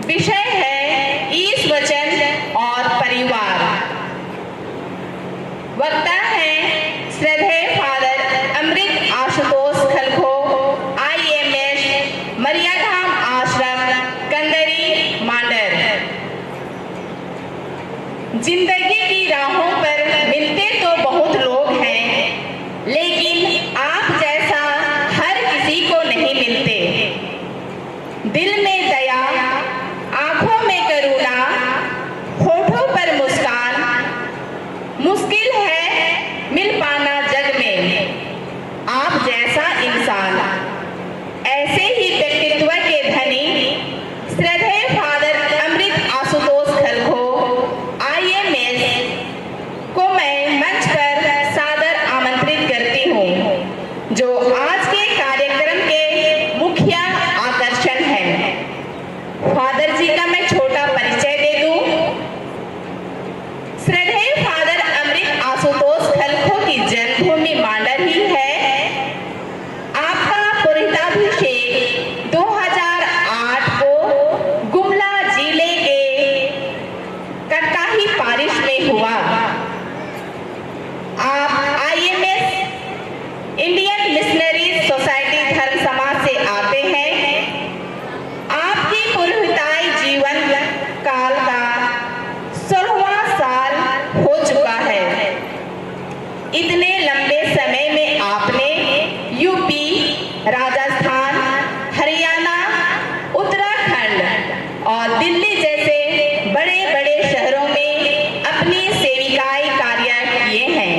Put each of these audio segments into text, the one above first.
विषय है ईश वचन और परिवार। वक्ता है श्रद्धेय फादर अमृत आशुतोष खलखो, IMS, मरियाधाम आश्रम, कंदरी, मांडर। जिंदगी की राहों पर मिलते तो बहुत लोग हैं, लेकिन आप जैसा हर किसी को नहीं मिलते। दिल में दया, आंखों में करुणा, होठों पर मुस्कान, मुश्किल है मिल पाना जग में आप जैसा इंसान। ऐसे ही व्यक्तित्व के धनी श्रद्धेय फादर अमृत आशुतोष खलखो, IMS को मैं मंच पर सादर आमंत्रित करती हूँ, जो आज के कार्यक्रम के मुख्य आकर्षण हैं। फादर जी का मैं छोटा परिचय दे दूं। श्रद्धेय फादर अमृत आशुतोष खलखो की जन्मभूमि मांडर ही है। आपका पुरोहिताभिषेक 2008 को गुमला जिले के कट्टाही पारिश में हुआ। आप IMS इंडियन मिशनरी सोसाइटी धर्म समाज से आते हैं। आपकी पुरोहिताई जीवन काल का 16वां साल हो चुका है। इतने लंबे समय में आपने यूपी, राजस्थान, हरियाणा, उत्तराखंड और दिल्ली जैसे बड़े बड़े शहरों में अपनी सेविकाई कार्य किए हैं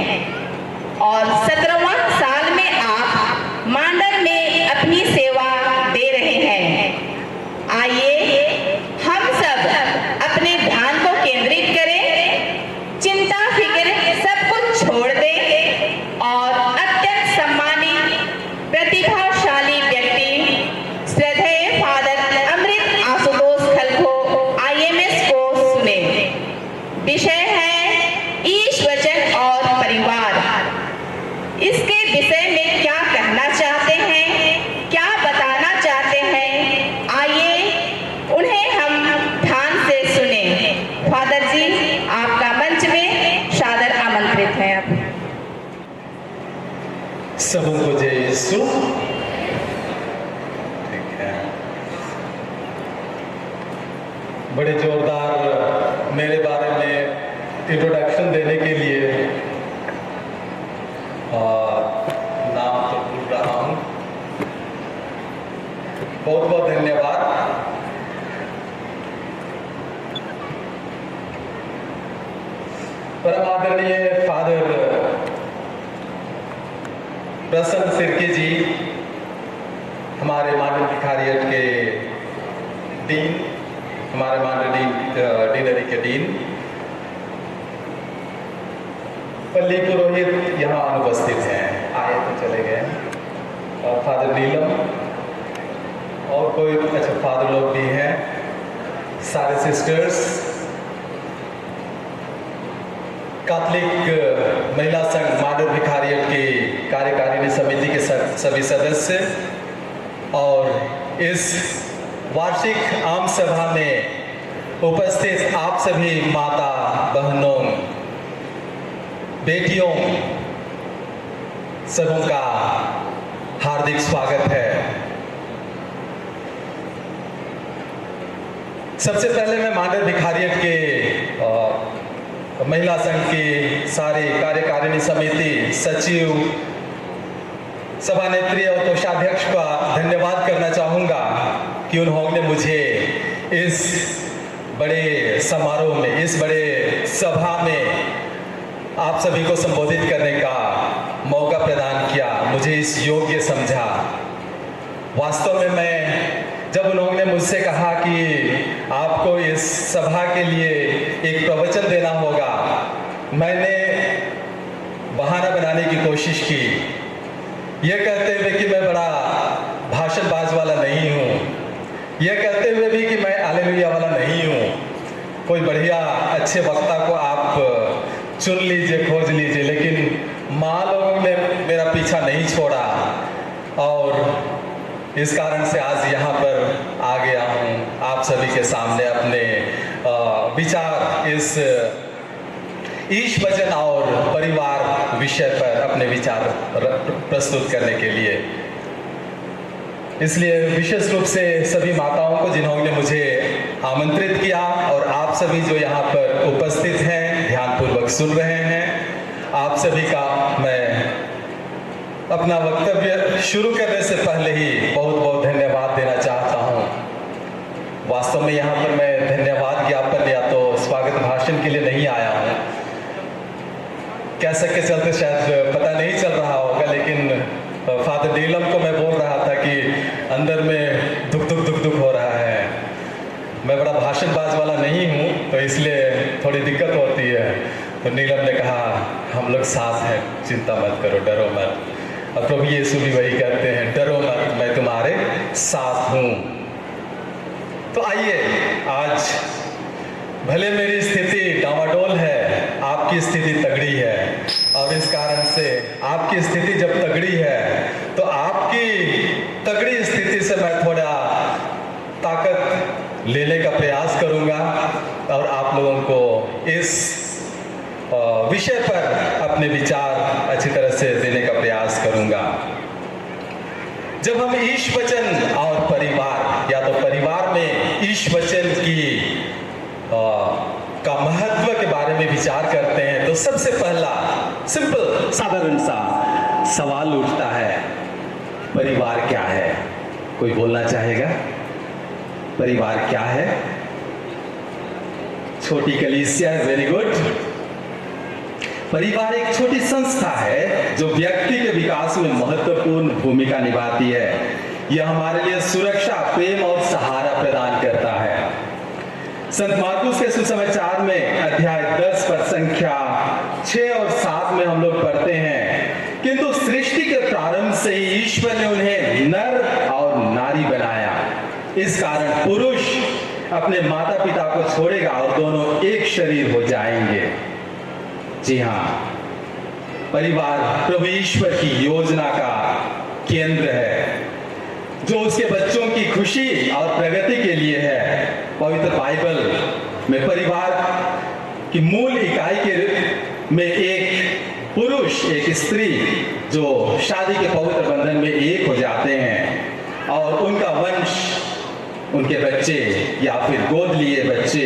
और 17वां साल में आप मांडर में अपनी सेवा दे रहे हैं। आइए हम सब अपने ध्यान को केंद्रित करें, चिंता फिक्र सब कुछ छोड़ दें और अत्यंत सम्मानित प्रतिभाशाली व्यक्ति श्रद्धेय फादर अमृत आशुतोष खलखो IMS को सुने। विषय है ईश वचन और परिवार। इसके विषय में क्या कहना चाहते हैं, क्या बताना चाहते हैं, आइए उन्हें हम ध्यान से सुने। फादर जी, आपका मंच में सादर आमंत्रित है। आप सबों को जय यीशु। ठीक है, बड़े जोरदार मेरे बारे में इंट्रोडक्शन देने के लिए नाम तो भूल रहा हूँ। बहुत बहुत धन्यवाद। परम आदरणीय फादर प्रसन्न सिरके जी, हमारे मांडर भिखारियत के डीन, हमारे मांडर डीनरी के डीन, पल्ली पुरोहित यहाँ अनुपस्थित हैं, आए तो चले गए, और फादर नीलम और कोई अच्छा फादर लोग भी हैं, सारे सिस्टर्स, कैथोलिक महिला संघ मांडर भिखारियत की कार्यकारिणी समिति के सभी सदस्य और इस वार्षिक आम सभा में उपस्थित आप सभी माता बहनों, बेटियों, सबों का हार्दिक स्वागत है। सबसे पहले मैं मांडर भिखारियत के महिला संघ की सारी कार्यकारिणी समिति, सचिव, सभानेत्री और कोषाध्यक्ष का धन्यवाद करना चाहूँगा कि उन्होंने मुझे इस बड़े समारोह में, इस बड़े सभा में आप सभी को संबोधित करने का मौका प्रदान किया, मुझे इस योग्य समझा। वास्तव में मैं जब उन्होंने मुझसे कहा कि आपको इस सभा के लिए एक प्रवचन देना होगा, मैंने बहाना बनाने की कोशिश की, यह कहते हुए कि मैं बड़ा भाषणबाज वाला नहीं हूँ, यह कहते हुए भी कि मैं हालेलुया वाला नहीं हूँ। कोई बढ़िया अच्छे वक्ता को आप चुन लीजिए, खोज लीजिए, लेकिन माँ लोगों ने मेरा पीछा नहीं छोड़ा और इस कारण से आज यहाँ पर आ गया हूँ, आप सभी के सामने अपने विचार इस ईश वचन और परिवार विषय पर अपने विचार प्रस्तुत करने के लिए। इसलिए विशेष रूप से सभी माताओं को जिन्होंने मुझे आमंत्रित किया और आप सभी जो यहाँ पर उपस्थित हैं, ध्यानपूर्वक सुन रहे हैं, आप सभी का मैं अपना वक्तव्य शुरू करने से पहले ही बहुत बहुत धन्यवाद देना चाहता हूँ। वास्तव में यहाँ पर मैं धन्यवाद ज्ञापन या तो स्वागत भाषण के लिए नहीं आया हूँ, कह सके चलते शायद पता नहीं चल रहा होगा, लेकिन फादर नीलम को मैं बोल रहा था कि अंदर में दुख हो रहा है। मैं बड़ा भाषणबाज वाला नहीं हूँ, तो इसलिए थोड़ी दिक्कत होती है। तो नीलम ने कहा हम लोग साथ हैं, चिंता मत करो, डरो मत। और प्रभु यीशु भी वही कहते हैं, डरो मत, मैं तुम्हारे साथ हूँ। तो आइए, आज भले मेरी स्थिति डामाडोल है, आपकी स्थिति तगड़ी है, और इस कारण से आपकी स्थिति जब तगड़ी है तो आपकी तगड़ी स्थिति से मैं थोड़ा ताकत लेने का प्रयास करूंगा और आप लोगों को इस विषय पर अपने विचार अच्छी तरह से देने का प्रयास करूंगा। जब हम ईश वचन और परिवार या तो परिवार में ईश वचन का महत्व के बारे में विचार करते हैं, तो सबसे पहला सिंपल साधारण सा सवाल उठता है, परिवार क्या है? कोई बोलना चाहेगा? परिवार क्या है? छोटी कलीसिया है, वेरी गुड। परिवार एक छोटी संस्था है जो व्यक्ति के विकास में महत्वपूर्ण भूमिका निभाती है। यह हमारे लिए सुरक्षा, प्रेम और सहारा प्रदान करता है। संत मार्कुस के सुसमाचार में अध्याय 10 पर संख्या 6 और 7 में हम लोग पढ़ते हैं, किंतु सृष्टि के प्रारंभ से ही ईश्वर ने उन्हें नर और नारी बनाया। इस कारण पुरुष अपने माता पिता को छोड़ेगा और दोनों एक शरीर हो जाएंगे। जी हाँ, परिवार प्रभु ईश्वर की योजना का केंद्र है, जो उसके बच्चों की खुशी और प्रगति के लिए है। पवित्र बाइबल में परिवार की मूल इकाई के में एक पुरुष, एक स्त्री जो शादी के पवित्र बंधन में एक हो जाते हैं और उनका वंश, उनके बच्चे या फिर गोद लिए बच्चे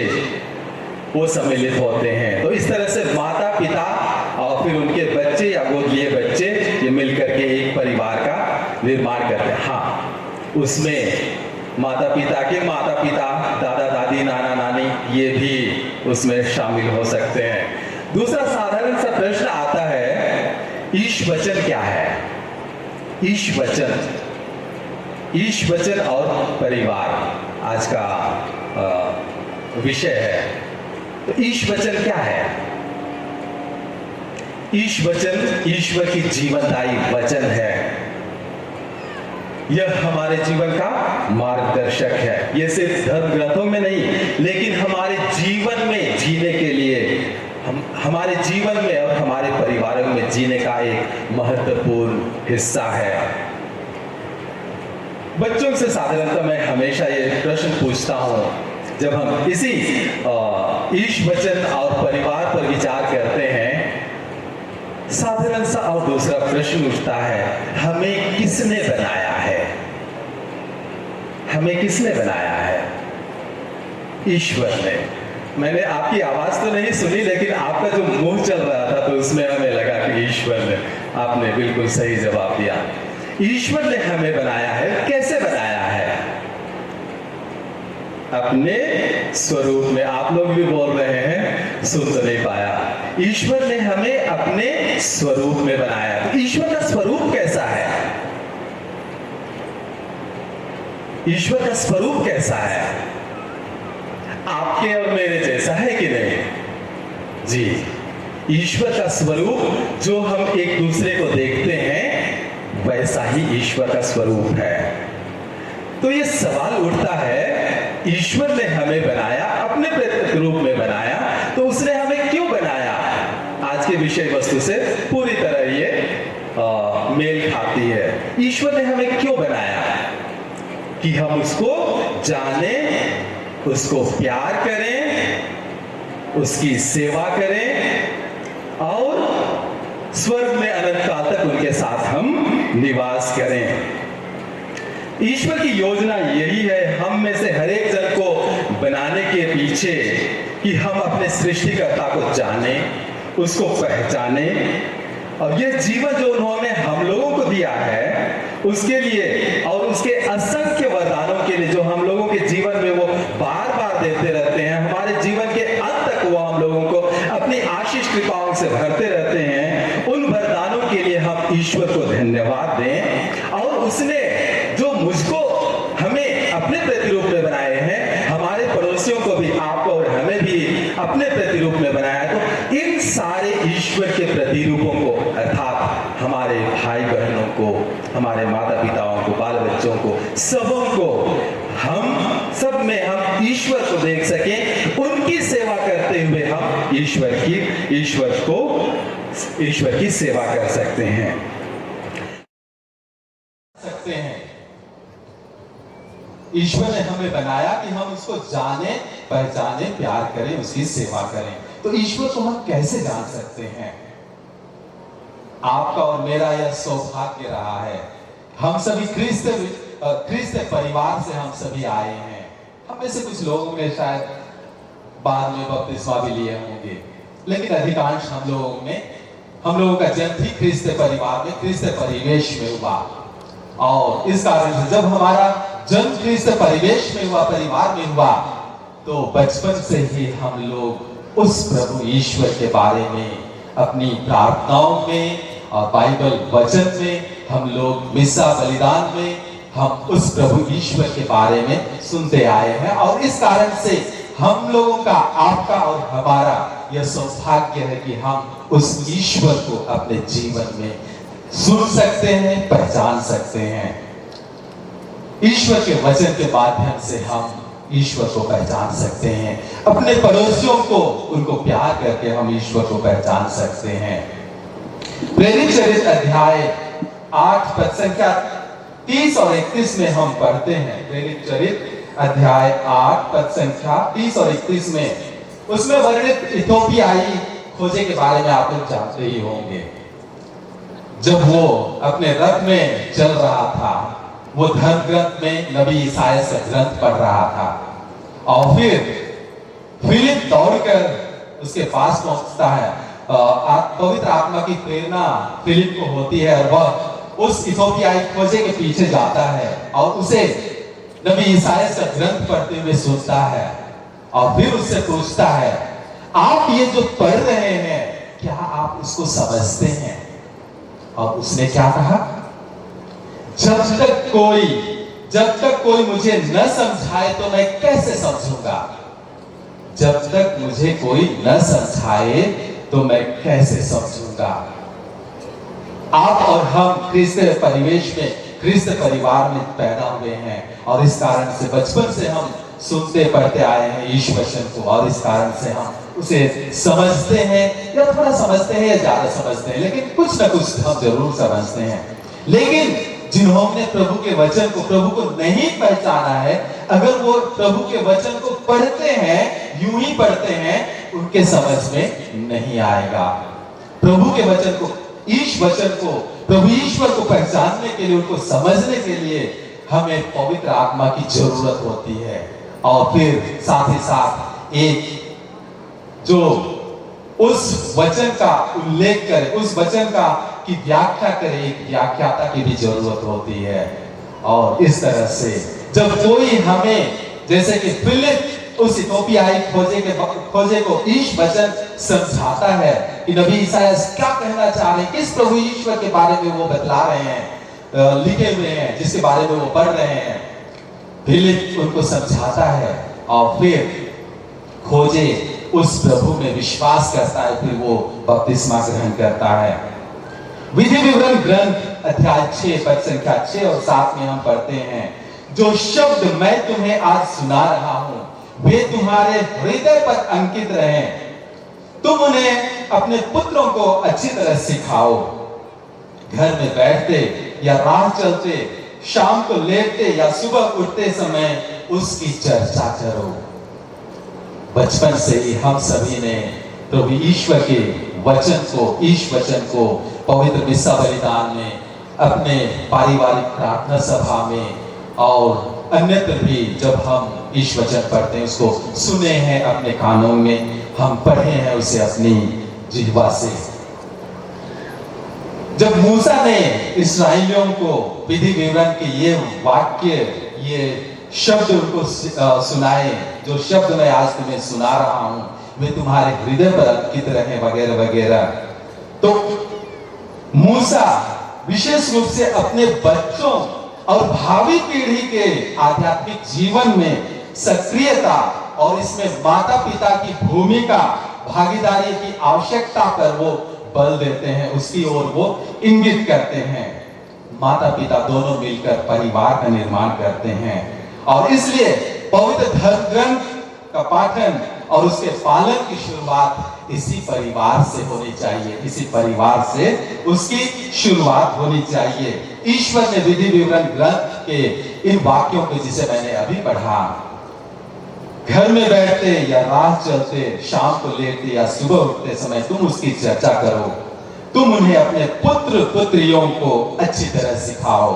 वो सम्मिलित होते हैं। तो इस तरह से माता पिता और फिर उनके बच्चे या गोद लिए बच्चे ये मिलकर के एक परिवार का निर्माण करते हैं। हाँ, उसमें माता पिता के माता पिता, दादा दादी, नाना नानी, ये भी उसमें शामिल हो सकते हैं। दूसरा साधारण सा प्रश्न आता है, ईश वचन क्या है? ईश वचन और परिवार आज का विषय है। तो ईश वचन क्या है? ईश वचन ईश्वर की जीवनदायी वचन है। यह हमारे जीवन का मार्गदर्शक है। यह सिर्फ धर्म ग्रंथों में नहीं, लेकिन हमारे जीवन में जीने के लिए, हमारे जीवन में और हमारे परिवारों में जीने का एक महत्वपूर्ण हिस्सा है। बच्चों से साधारणतः मैं हमेशा ये प्रश्न पूछता हूँ, जब हम इसी ईश वचन और परिवार पर विचार करते हैं, साधारण सा और दूसरा प्रश्न उठता है, हमें किसने बनाया है? हमें किसने बनाया है? ईश्वर ने। मैंने आपकी आवाज तो नहीं सुनी, लेकिन आपका जो मुंह चल रहा था तो उसमें हमें लगा कि ईश्वर ने। आपने बिल्कुल सही जवाब दिया। ईश्वर ने हमें बनाया है। कैसे बनाया है? अपने स्वरूप में। आप लोग भी बोल रहे हैं, सुन तो नहीं पाया। ईश्वर ने हमें अपने स्वरूप में बनाया। तो ईश्वर का स्वरूप कैसा है? ईश्वर का स्वरूप कैसा है? आपके और मेरे जैसा है कि नहीं? जी, ईश्वर का स्वरूप जो हम एक दूसरे को देखते हैं, वैसा ही ईश्वर का स्वरूप है। तो ये सवाल उठता है, ईश्वर ने हमें बनाया, अपने रूप में बनाया, तो उसने हमें क्यों बनाया? आज के विषय वस्तु से पूरी तरह ये मेल खाती है। ईश्वर ने हमें क्यों बनाया? कि हम उसको जाने उसको प्यार करें, उसकी सेवा करें और स्वर्ग में अनंत काल तक उनके साथ हम निवास करें। ईश्वर की योजना यही है, हम में से हर एक जन को बनाने के पीछे कि हम अपने सृष्टिकर्ता को जाने, उसको पहचाने और यह जीवन जो उन्होंने हम लोगों को दिया है उसके लिए और उसके असंख्य वरदानों के लिए जो हम लोगों के जीवन में वो बार बार देते रहते हैं, हमारे जीवन के अंत तक वो हम लोगों को अपनी आशीष कृपाओं से भरते रहते हैं। उन वरदानों के लिए हम ईश्वर को धन्यवाद दें। और उसने जो मुझको हमें अपने प्रतिरूप में बनाए हैं, हमारे पड़ोसियों को भी, आपको और हमें भी अपने प्रतिरूप में बनाया है, तो इन सारे ईश्वर के प्रतिरूपों को अर्थात हमारे भाई बहनों को, हमारे माता पिताओं को, बाल बच्चों को, सबों को हम सब में हम ईश्वर को देख सकें, उनकी सेवा करते हुए हम ईश्वर की सेवा कर सकते हैं। ईश्वर ने हमें बनाया कि हम उसको जाने, पहचाने, प्यार करें, उसकी सेवा करें। तो ईश्वर को हम कैसे जान सकते हैं? आपका और मेरा यह सौभाग्य रहा है। हम सभी ख्रिस्त परिवार से हम सभी आए हैं। हम में से कुछ लोगों ने शायद बाद में बपतिस्मा भी लिए होंगे, लेकिन अधिकांश हम लोगों का जन्म ही ख्रिस्त परिवार में, ख्रिस्त परिवेश में हुआ। और इस कारण से जब हमारा जन्म ख्रिस्त परिवेश में हुआ, परिवार में हुआ, तो बचपन से ही हम लोग उस प्रभु ईश्वर के बारे में अपनी प्रार्थनाओं में और बाइबल वचन में, हम लोग मिसा बलिदान में हम उस प्रभु ईश्वर के बारे में सुनते आए हैं। और इस कारण से हम लोगों का, आपका और हमारा यह सौभाग्य है कि हम उस ईश्वर को अपने जीवन में सुन सकते हैं, पहचान सकते हैं। ईश्वर के वचन के माध्यम से हम ईश्वर को पहचान सकते हैं। अपने पड़ोसियों को, उनको प्यार करके हम ईश्वर को पहचान सकते हैं। प्रेरित चरित्र अध्याय 8 पद संख्या 30 और 31 में हम पढ़ते हैं। प्रेरित चरित्र अध्याय 8 पद संख्या 30 और 31 में उसमें वर्णित इथोपियाई खोजे के बारे में आप लोग जानते ही होंगे। जब वो अपने रथ में चल रहा था, वो धर्म ग्रंथ में नबी ईसाया से ग्रंथ पढ़ रहा था और फिर फिलिप दौड़कर उसके पास पहुंचता है। पवित्र आत्मा की प्रेरणा फिलिप को होती है और वह उस इथोपियाई खोजे के पीछे जाता है और उसे नबी ईसाया से ग्रंथ पढ़ते हुए सुनता है और फिर उससे पूछता है, आप ये जो पढ़ रहे हैं क्या आप उसको समझते हैं? और उसने क्या कहा, जब तक कोई मुझे न समझाए तो मैं कैसे समझूंगा? जब तक मुझे कोई न समझाए तो मैं कैसे समझूंगा? आप और हम ख्रिस्त परिवेश में, ख्रिस्त परिवार में पैदा हुए हैं और इस कारण से बचपन से हम सुनते पढ़ते आए हैं ईश वचन को और इस कारण से हम उसे समझते हैं, या थोड़ा समझते हैं या ज्यादा समझते हैं, लेकिन कुछ ना कुछ हम जरूर समझते हैं। लेकिन जिन्होंने प्रभु के वचन को, प्रभु को नहीं पहचाना है, अगर वो प्रभु के वचन को पढ़ते हैं, यूं ही पढ़ते हैं, उनके समझ में नहीं आएगा। प्रभु के वचन को, ईश वचन को, प्रभु ईश्वर को पहचानने के लिए, उनको समझने के लिए हमें पवित्र आत्मा की जरूरत होती है। और फिर साथ ही साथ एक जो उस वचन का उल्लेख करे, उस वचन का की व्याख्या करे, एक व्याख्याता की भी जरूरत होती है। और इस तरह से जब कोई हमें, जैसे कि फिलिप उस इथोपियाई खोजे को ईश वचन समझाता है कि नबी ईसाया क्या कहना चाह रहे हैं, किस प्रभु ईश्वर के बारे में वो बतला रहे हैं, लिखे हुए हैं, जिसके बारे में वो पढ़ रहे हैं, फिलिप उनको समझाता है और फिर खोजे उस प्रभु में विश्वास करता है, फिर वो बपतिस्मा ग्रहण करता है। विधि विवरण ग्रंथ अध्याय 6 पद संख्या 6 और 7 में हम पढ़ते हैं, जो शब्द मैं तुम्हें आज सुना रहा हूं वे तुम्हारे हृदय पर अंकित रहे, तुम उन्हें अपने पुत्रों को अच्छी तरह सिखाओ। घर में बैठते या राह चलते, शाम को लेटते या सुबह उठते समय उसकी चर्चा करो। बचपन से ही हम सभी ने प्रभु ईश्वर के वचन को, ईश वचन को पवित्र मिस्सा बलिदान में, अपने पारिवारिक प्रार्थना सभा में और अन्यत्र भी जब हम ईश वचन पढ़ते हैं उसको सुने हैं, अपने कानों में हम पढ़े हैं उसे अपनी जिह्वा से। जब मूसा ने इस्राएलियों को विधि विवरण के ये वाक्य, ये शब्द उनको सुनाए, जो शब्द मैं आज तुम्हें सुना रहा हूं वे तुम्हारे हृदय पर अंकित रहे वगैरह वगैरह, तो मूसा विशेष रूप से अपने बच्चों और भावी पीढ़ी के आध्यात्मिक जीवन में सक्रियता और इसमें माता पिता की भूमिका, भागीदारी की आवश्यकता पर वो बल देते हैं, उसकी ओर वो इंगित करते हैं। माता पिता दोनों मिलकर परिवार का निर्माण करते हैं और इसलिए पवित्र धर्म ग्रंथ का पाठन और उसके पालन की शुरुआत इसी परिवार से होनी चाहिए, इसी परिवार से उसकी शुरुआत होनी चाहिए। ईश्वर ने विधि विवरण ग्रंथ के इन वाक्यों को, जिसे मैंने अभी पढ़ा, घर में बैठते या राह चलते, शाम को लेटते या सुबह उठते समय तुम उसकी चर्चा करो, तुम उन्हें अपने पुत्र पुत्रियों को अच्छी तरह सिखाओ।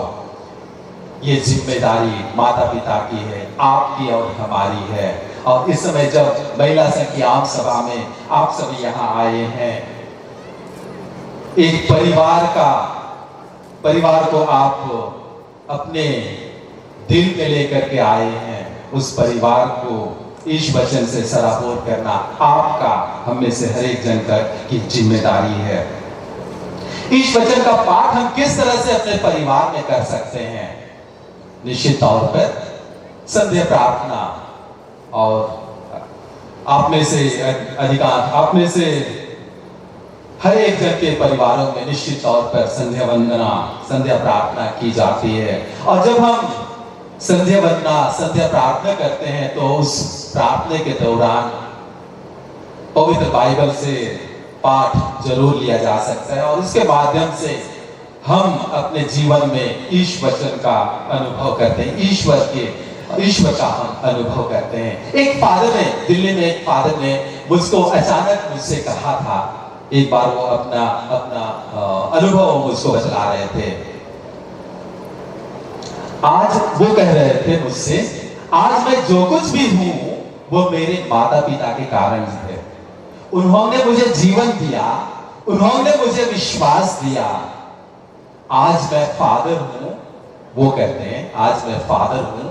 ये जिम्मेदारी माता पिता की है, आपकी और हमारी है। और इस समय जब महिला संघ की आम सभा में आप सभी यहाँ आए हैं, एक परिवार को आप अपने दिल में लेकर के आए हैं। उस परिवार को ईश वचन से सराबोर करना आपका, हम में से हर एक जन की जिम्मेदारी है। ईश वचन का पाठ हम किस तरह से अपने परिवार में कर सकते हैं? निश्चित तौर पर संध्या प्रार्थना, और आप में से अधिकांश, आप में से हर एक जन के परिवारों में निश्चित तौर पर संध्या वंदना, संध्या प्रार्थना की जाती है। और जब हम संध्या वंदना, संध्या प्रार्थना करते हैं तो उस प्रार्थना के दौरान पवित्र बाइबल से पाठ जरूर लिया जा सकता है और इसके माध्यम से हम अपने जीवन में ईश वचन का अनुभव करते हैं, ईश्वर का हम अनुभव करते हैं। एक फादर ने, दिल्ली में एक फादर ने मुझको अचानक मुझसे कहा था, एक बार वो अपना अनुभव मुझको बतला रहे थे। आज वो कह रहे थे मुझसे, आज मैं जो कुछ भी हूं वो मेरे माता पिता के कारण है। उन्होंने मुझे जीवन दिया, उन्होंने मुझे विश्वास दिया। आज मैं फादर हूं, वो कहते हैं आज मैं फादर हूं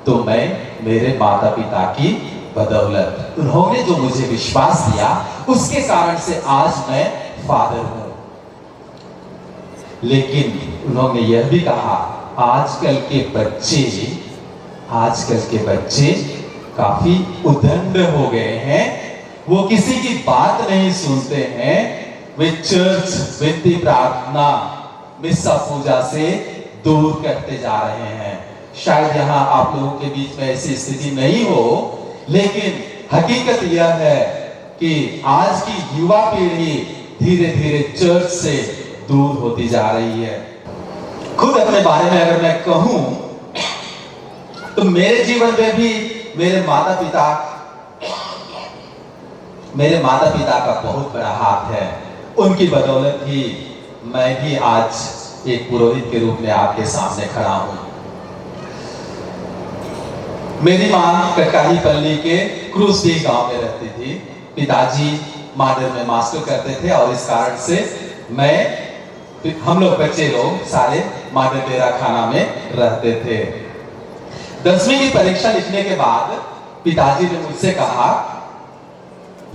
तो मैं मेरे माता पिता की बदौलत, उन्होंने जो मुझे विश्वास दिया उसके कारण से आज मैं फादर हूं। लेकिन उन्होंने यह भी कहा, आजकल के बच्चे काफी उद्दंड हो गए हैं, वो किसी की बात नहीं सुनते हैं, वे चर्च, विनती प्रार्थना, मिस्सा पूजा से दूर करते जा रहे हैं। शायद यहाँ आप लोगों के बीच में ऐसी स्थिति नहीं हो, लेकिन हकीकत यह है कि आज की युवा पीढ़ी धीरे धीरे चर्च से दूर होती जा रही है। खुद अपने बारे में अगर मैं कहूं तो मेरे जीवन में भी मेरे माता पिता का बहुत बड़ा हाथ है। उनकी बदौलत ही मैं भी आज एक पुरोहित के रूप में आपके सामने खड़ा हूं। मेरी मां कटकाहीपल्ली के क्रूसडी गांव में रहती थी, पिताजी मॉडर्न में मास्टर करते थे और इस कारण से हम लोग बच्चे लोग सारे मॉडर्न डेरा खाना में रहते थे। 10वीं की परीक्षा लिखने के बाद पिताजी ने मुझसे कहा,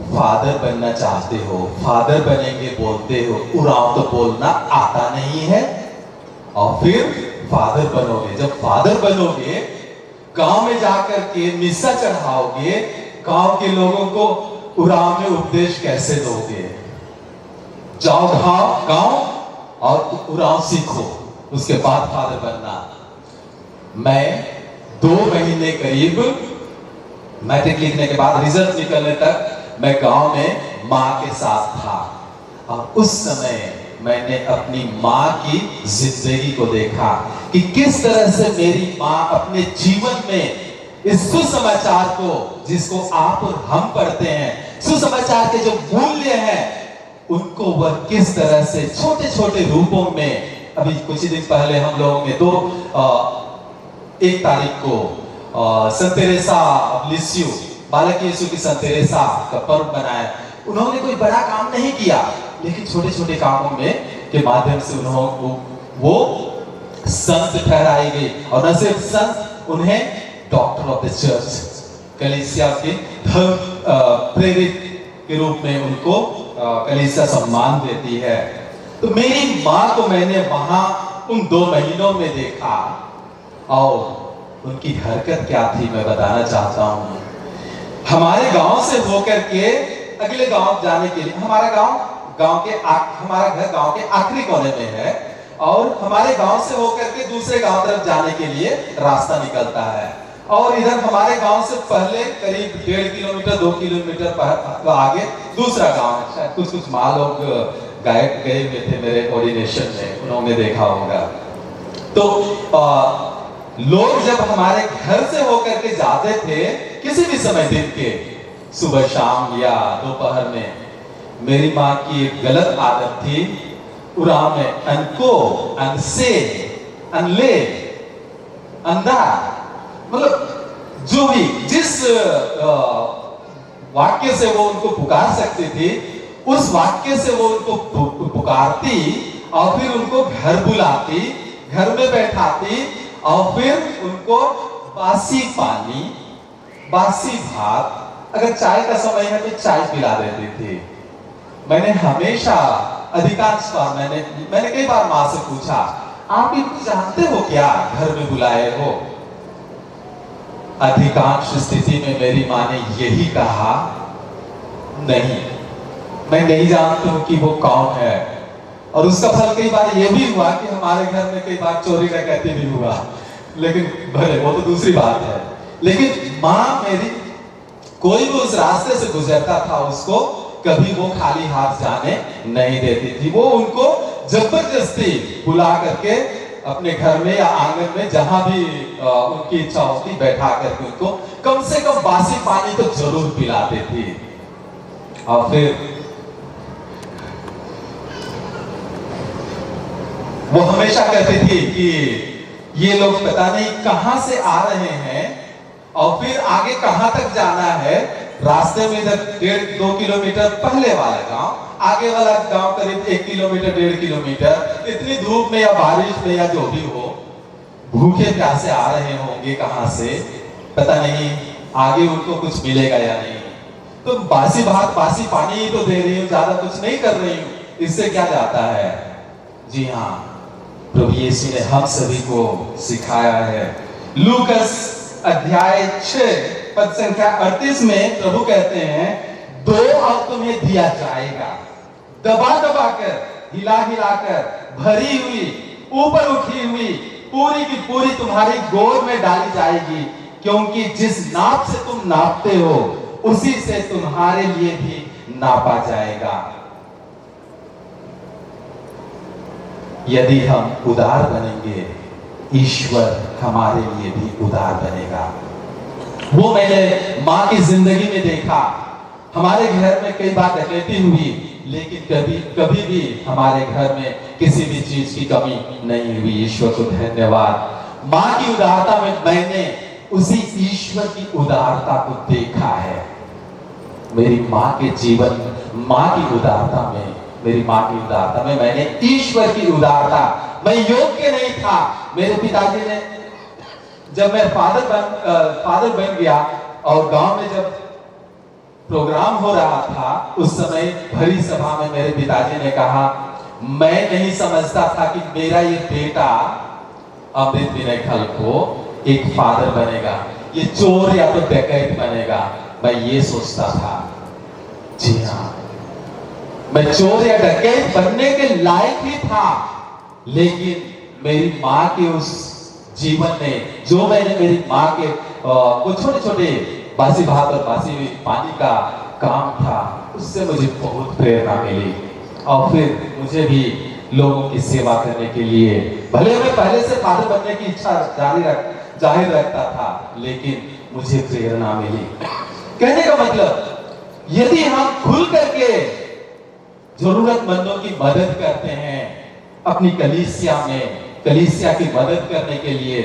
फादर बनना चाहते हो, फादर बनेंगे बोलते हो, उराव तो बोलना आता नहीं है और फिर फादर बनोगे, जब फादर बनोगे गांव में जाकर के मिस्सा चढ़ाओगे, गांव के लोगों को उराव में उपदेश कैसे दोगे? जाओ गांव और उराव सीखो, उसके बाद फादर बनना। मैं 2 महीने करीब मैट्रिक लिखने के बाद रिजल्ट निकलने तक मैं गांव में मां के साथ था और उस समय मैंने अपनी मां की जिंदगी को देखा कि किस तरह से मेरी मां अपने जीवन में इस सुसमाचार को जिसको आप और हम पढ़ते हैं, सुसमाचार के जो मूल्य हैं उनको वह किस तरह से छोटे छोटे रूपों में, अभी कुछ ही दिन पहले हम लोगों ने 1 तारीख को संत तेरेसा ऑफ लिसियो, बालक यीशु की संत तेरेसा का पर्व मनाया। उन्होंने कोई बड़ा काम नहीं किया, लेकिन छोटे छोटे कामों में के माध्यम से उन्होंने वो संत ठहराई गई, और न सिर्फ संत, उन्हें डॉक्टर ऑफ द चर्च, कलीसिया के धर्म प्रेरित के रूप में उनको कलीसिया सम्मान देती है। तो मेरी माँ को मैंने वहां उन 2 महीनों में देखा, और उनकी हरकत क्या थी मैं बताना चाहता हूँ। हमारे गांव से होकर के अगले गांव जाने के लिए, हमारा घर गांव के आखिरी कोने में है, और हमारे गांव से होकर के दूसरे गांव तरफ जाने के लिए रास्ता निकलता है। और इधर हमारे गांव से पहले करीब 1.5 किलोमीटर 2 किलोमीटर आगे दूसरा गांव है। शायद कुछ माँ लोग गए हुए थे मेरे ऑर्डिनेशन में, उन्होंने देखा होगा। तो लोग जब हमारे घर से होकर के जाते थे किसी भी समय दिन के, सुबह शाम या दोपहर में, मेरी माँ की एक गलत आदत थी, उरा में अनको, अनसे, अनले, अंधा, मतलब जो भी जिस वाक्य से वो उनको पुकार सकती थी, उस वाक्य से वो उनको पुकारती, और फिर उनको घर बुलाती, घर में बैठाती, और फिर उनको बासी पानी, बासी भात, अगर चाय का समय है तो चाय पिला देती थी। मैंने हमेशा अधिकांश बार मैंने कई बार माँ से पूछा, आप इनको जानते हो क्या घर में बुलाए हो? अधिकांश स्थिति में मेरी माँ ने यही कहा, नहीं, मैं नहीं जानती हूं कि वो कौन है। और उसका फल कई बार ये भी हुआ कि हमारे घर में कई बार चोरी डकैती भी हुआ, लेकिन भले वो तो दूसरी बात है। लेकिन माँ मेरी, कोई भी उस रास्ते से गुजरता था उसको कभी वो खाली हाथ जाने नहीं देती थी। वो उनको जबरदस्ती बुला करके अपने घर में या आंगन में जहां भी उनकी इच्छा होती बैठा करके उनको कम से कम बासी पानी तो जरूर पिलाते थे। और फिर वो हमेशा कहती थी कि ये लोग पता नहीं कहां से आ रहे हैं और फिर आगे कहां तक जाना है। रास्ते में इधर 1.5-2 किलोमीटर पहले वाला गांव, आगे वाला गांव करीब 1 किलोमीटर 1.5 किलोमीटर, इतनी धूप में या बारिश में या जो भी हो, भूखे प्यासे आ रहे होंगे कहां से पता नहीं, आगे उनको कुछ मिलेगा या नहीं। तो बासी भात बासी पानी ही तो दे रही हूँ, ज्यादा कुछ नहीं कर रही हूँ, इससे क्या जाता है। जी हाँ, प्रभु यीशु ने हम सभी को सिखाया है। लूकस अध्याय 6 पद संख्या 38 में प्रभु कहते हैं, दो और तुम्हें दिया जाएगा, दबा दबा कर, हिला हिला कर, भरी हुई, ऊपर उठी हुई, पूरी की पूरी तुम्हारी गोद में डाली जाएगी, क्योंकि जिस नाप से तुम नापते हो उसी से तुम्हारे लिए भी नापा जाएगा। यदि हम उदार बनेंगे, ईश्वर हमारे लिए भी उदार बनेगा। वो मैंने माँ की जिंदगी में देखा। हमारे घर में कई बार डकैती हुई, लेकिन कभी भी हमारे घर में किसी भी चीज की कमी नहीं हुई। ईश्वर को धन्यवाद। माँ की उदारता में मैंने उसी ईश्वर की उदारता को देखा है। मेरी माँ के जीवन, माँ की उदारता में, मेरी माँ की उदारता में मैंने ईश्वर की उदारता, मैं योग्य नहीं था। मेरे पिताजी ने, जब मैं फादर बन गया और गांव में जब प्रोग्राम हो रहा था, उस समय भरी सभा में मेरे पिताजी ने कहा, मैं नहीं समझता था कि मेरा ये बेटा अमृत विनय खल को एक फादर बनेगा, ये चोर या तो डकैत बनेगा। मैं ये सोचता था। जी हाँ, मैं चोर या डकैत बनने के लायक ही था, लेकिन मेरी माँ के उस जीवन ने, जो मैंने मेरी माँ के वो छोटे छोटे बासी भात और बासी पानी का काम था, उससे मुझे बहुत प्रेरणा मिली। और फिर मुझे भी लोगों की सेवा करने के लिए, भले मैं पहले से फादर बनने की इच्छा जाहिर रखता था, लेकिन मुझे प्रेरणा मिली। कहने का मतलब, यदि हम खुल करके जरूरतमंदों की मदद करते हैं, अपनी कलीसिया की मदद करने के लिए,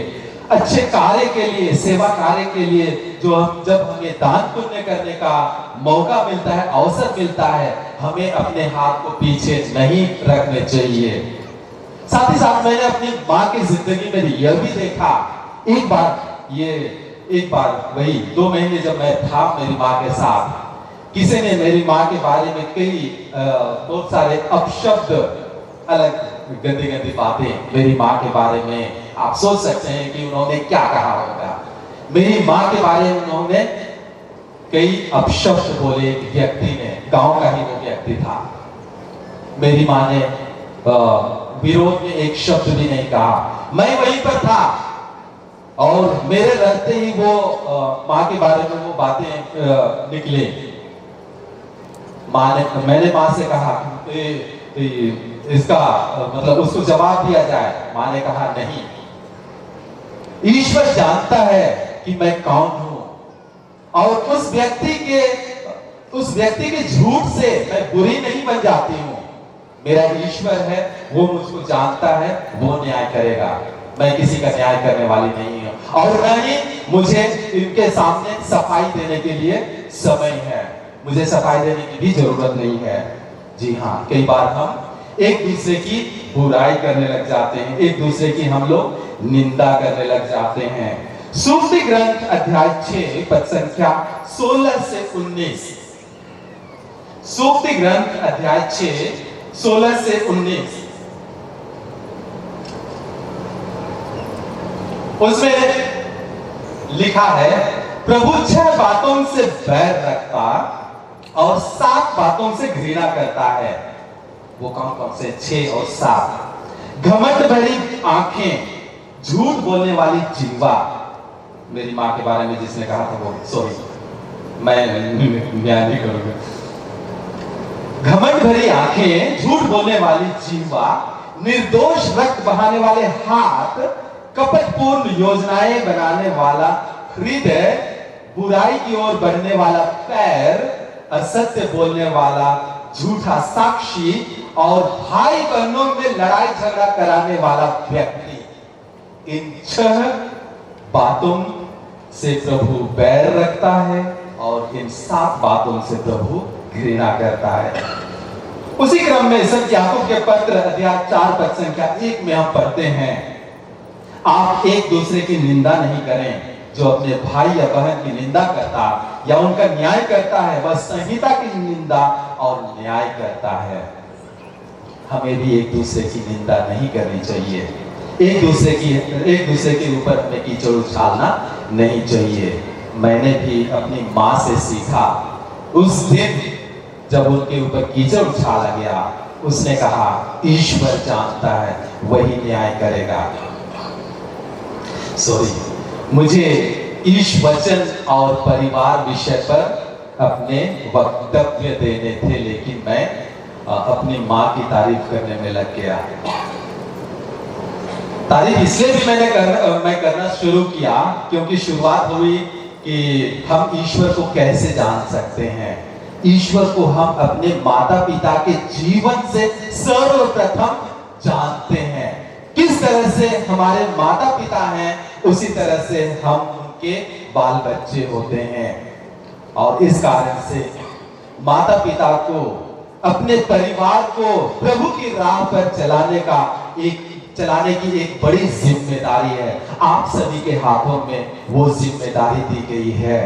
अच्छे कार्य के लिए, सेवा कार्य के लिए, जब हमें दान पुण्य करने का मौका मिलता है, अवसर मिलता है, हमें अपने हाथ को पीछे नहीं रखने चाहिए। साथ ही साथ मैंने अपनी माँ की जिंदगी में यह भी देखा, एक बार वही 2 महीने जब मैं था मेरी माँ के साथ, किसी ने मेरी माँ के बारे में कई बहुत सारे अपशब्द, अलग गंदी बातें मेरी माँ के बारे में, आप सोच सकते हैं कि उन्होंने क्या कहा होगा। मेरी माँ के बारे में उन्होंने कई अपशब्द बोले। एक व्यक्ति ने, गांव का ही वो व्यक्ति था, मेरी माँ ने विरोध में एक शब्द भी नहीं कहा। मैं वहीं पर था और मेरे रहते ही वो माँ के बारे में वो बातें निकले। मैंने माँ से कहा इसका मतलब उसको जवाब दिया जाए। माँ ने कहा नहीं, ईश्वर जानता है कि मैं कौन हूं, और उस व्यक्ति के झूठ से मैं बुरी नहीं बन जाती हूं। मेरा ईश्वर है, वो मुझको जानता है, वो न्याय करेगा। मैं किसी का न्याय करने वाली नहीं हूं, और न ही मुझे इनके सामने सफाई देने के लिए समय है। मुझे सफाई देने की भी जरूरत नहीं है। जी हाँ, कई बार हम एक दूसरे की बुराई करने लग जाते हैं, एक दूसरे की हम लोग निंदा करने लग जाते हैं। सूक्ति ग्रंथ अध्याय 6 पद संख्या 16 से 19। सूक्ति ग्रंथ अध्याय 6 16 से 19, उसमें लिखा है, प्रभु 6 बातों से बैर रखता और 7 बातों से घृणा करता है। वो कौन कौन से? 6 और 7। घमंड भरी आंखें, झूठ बोलने वाली जिह्वा। मेरी माँ के बारे में जिसने कहा था वो, सॉरी मैं बयान नहीं करूंगा। घमंड भरी आंखें, झूठ बोलने वाली जिह्वा, निर्दोष रक्त बहाने वाले हाथ, कपटपूर्ण योजनाएं बनाने वाला हृदय, बुराई की ओर बढ़ने वाला पैर, असत्य बोलने वाला झूठा साक्षी, और भाई बहनों में लड़ाई झगड़ा कराने वाला व्यक्ति। इन 6 बातों से प्रभु बैर रखता है और इन 7 बातों से प्रभु घृणा करता है। उसी क्रम में संत याकूब के पत्र अध्याय 4 पद संख्या 1 में हम पढ़ते हैं, आप एक दूसरे की निंदा नहीं करें। जो अपने भाई या बहन की निंदा करता या उनका न्याय करता है, वह संहिता की निंदा और न्याय करता है। हमें भी एक दूसरे की निंदा नहीं करनी चाहिए, एक दूसरे के ऊपर हमें कीचड़ उछालना नहीं चाहिए। मैंने भी अपनी माँ से सीखा। उस दिन जब उनके ऊपर कीचड़ उछाला गया, उसने कहा, ईश्वर जानता है, वही न्याय करेगा। मुझे ईश वचन और परिवार विषय पर अपने वक्तव्य देने थे, लेकिन मैं अपनी माँ की तारीफ करने में लग गया। तारीफ इसलिए भी मैं करना शुरू किया क्योंकि शुरुआत हुई कि हम ईश्वर को कैसे जान सकते हैं। ईश्वर को हम अपने माता पिता के जीवन से सर्वप्रथम जानते हैं। किस तरह से हमारे माता पिता हैं, उसी तरह से हम उनके बाल बच्चे होते हैं। और इस कारण से माता पिता को, अपने परिवार को प्रभु की राह पर चलाने की एक बड़ी जिम्मेदारी है। आप सभी के हाथों में वो जिम्मेदारी दी गई है।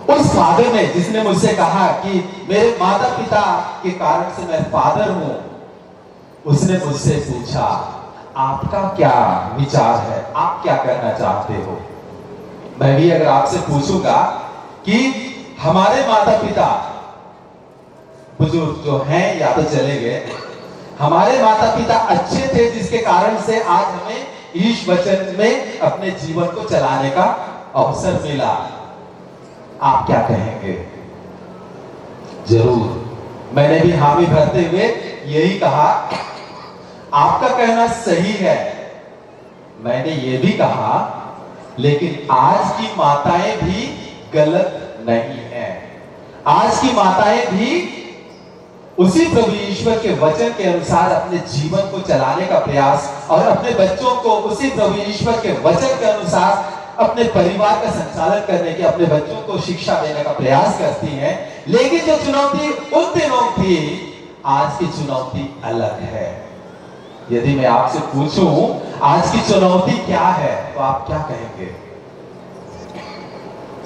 उस फादर ने, जिसने मुझसे कहा कि मेरे माता पिता के कारण से मैं फादर हूं, उसने मुझसे पूछा, आपका क्या विचार है, आप क्या करना चाहते हो? मैं भी अगर आपसे पूछूंगा कि हमारे माता पिता बुजुर्ग जो हैं या तो चले गए, हमारे माता पिता अच्छे थे जिसके कारण से आज हमें ईश वचन में अपने जीवन को चलाने का अवसर मिला, आप क्या कहेंगे? जरूर मैंने भी हामी भरते हुए यही कहा, आपका कहना सही है। मैंने ये भी कहा लेकिन आज की माताएं भी गलत नहीं हैं। आज की माताएं भी उसी प्रभु ईश्वर के वचन के अनुसार अपने जीवन को चलाने का प्रयास और अपने बच्चों को उसी प्रभु ईश्वर के वचन के अनुसार अपने परिवार का संचालन करने के, अपने बच्चों को शिक्षा देने का प्रयास करती हैं। लेकिन जो चुनौती उन दिनों थी, आज की चुनौती अलग है। यदि मैं आपसे पूछूं आज की चुनौती क्या है, तो आप क्या कहेंगे?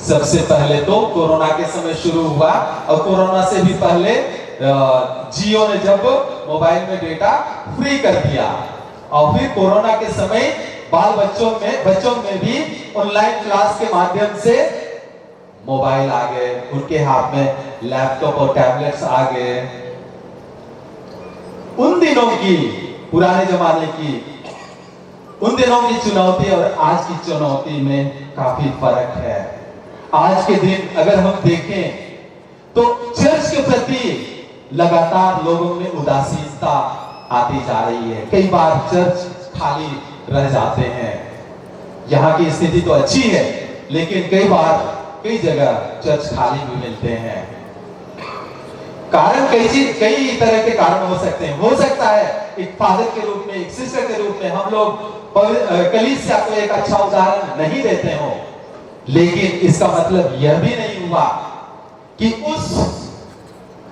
सबसे पहले तो कोरोना के समय शुरू हुआ, और कोरोना से भी पहले जियो ने जब मोबाइल में डेटा फ्री कर दिया, और फिर कोरोना के समय बाल बच्चों में भी ऑनलाइन क्लास के माध्यम से मोबाइल आ गए, उनके हाथ में लैपटॉप और टैबलेट्स आ गए। उन दिनों की, पुराने जमाने की उन दिनों की चुनौती और आज की चुनौती में काफी फर्क है। आज के दिन अगर हम देखें तो चर्च के प्रति लगातार लोगों में उदासीनता आती जा रही है। कई बार चर्च खाली रह जाते हैं। यहाँ की स्थिति तो अच्छी है, लेकिन कई जगह चर्च खाली भी मिलते हैं। कारण कई तरह के कारण हो सकते हैं। हो सकता है एक फादर के रूप में, एक सिस्टर के रूप में हम लोग कलीसिया को एक अच्छा उदाहरण नहीं देते हो, लेकिन इसका मतलब यह भी नहीं हुआ कि उस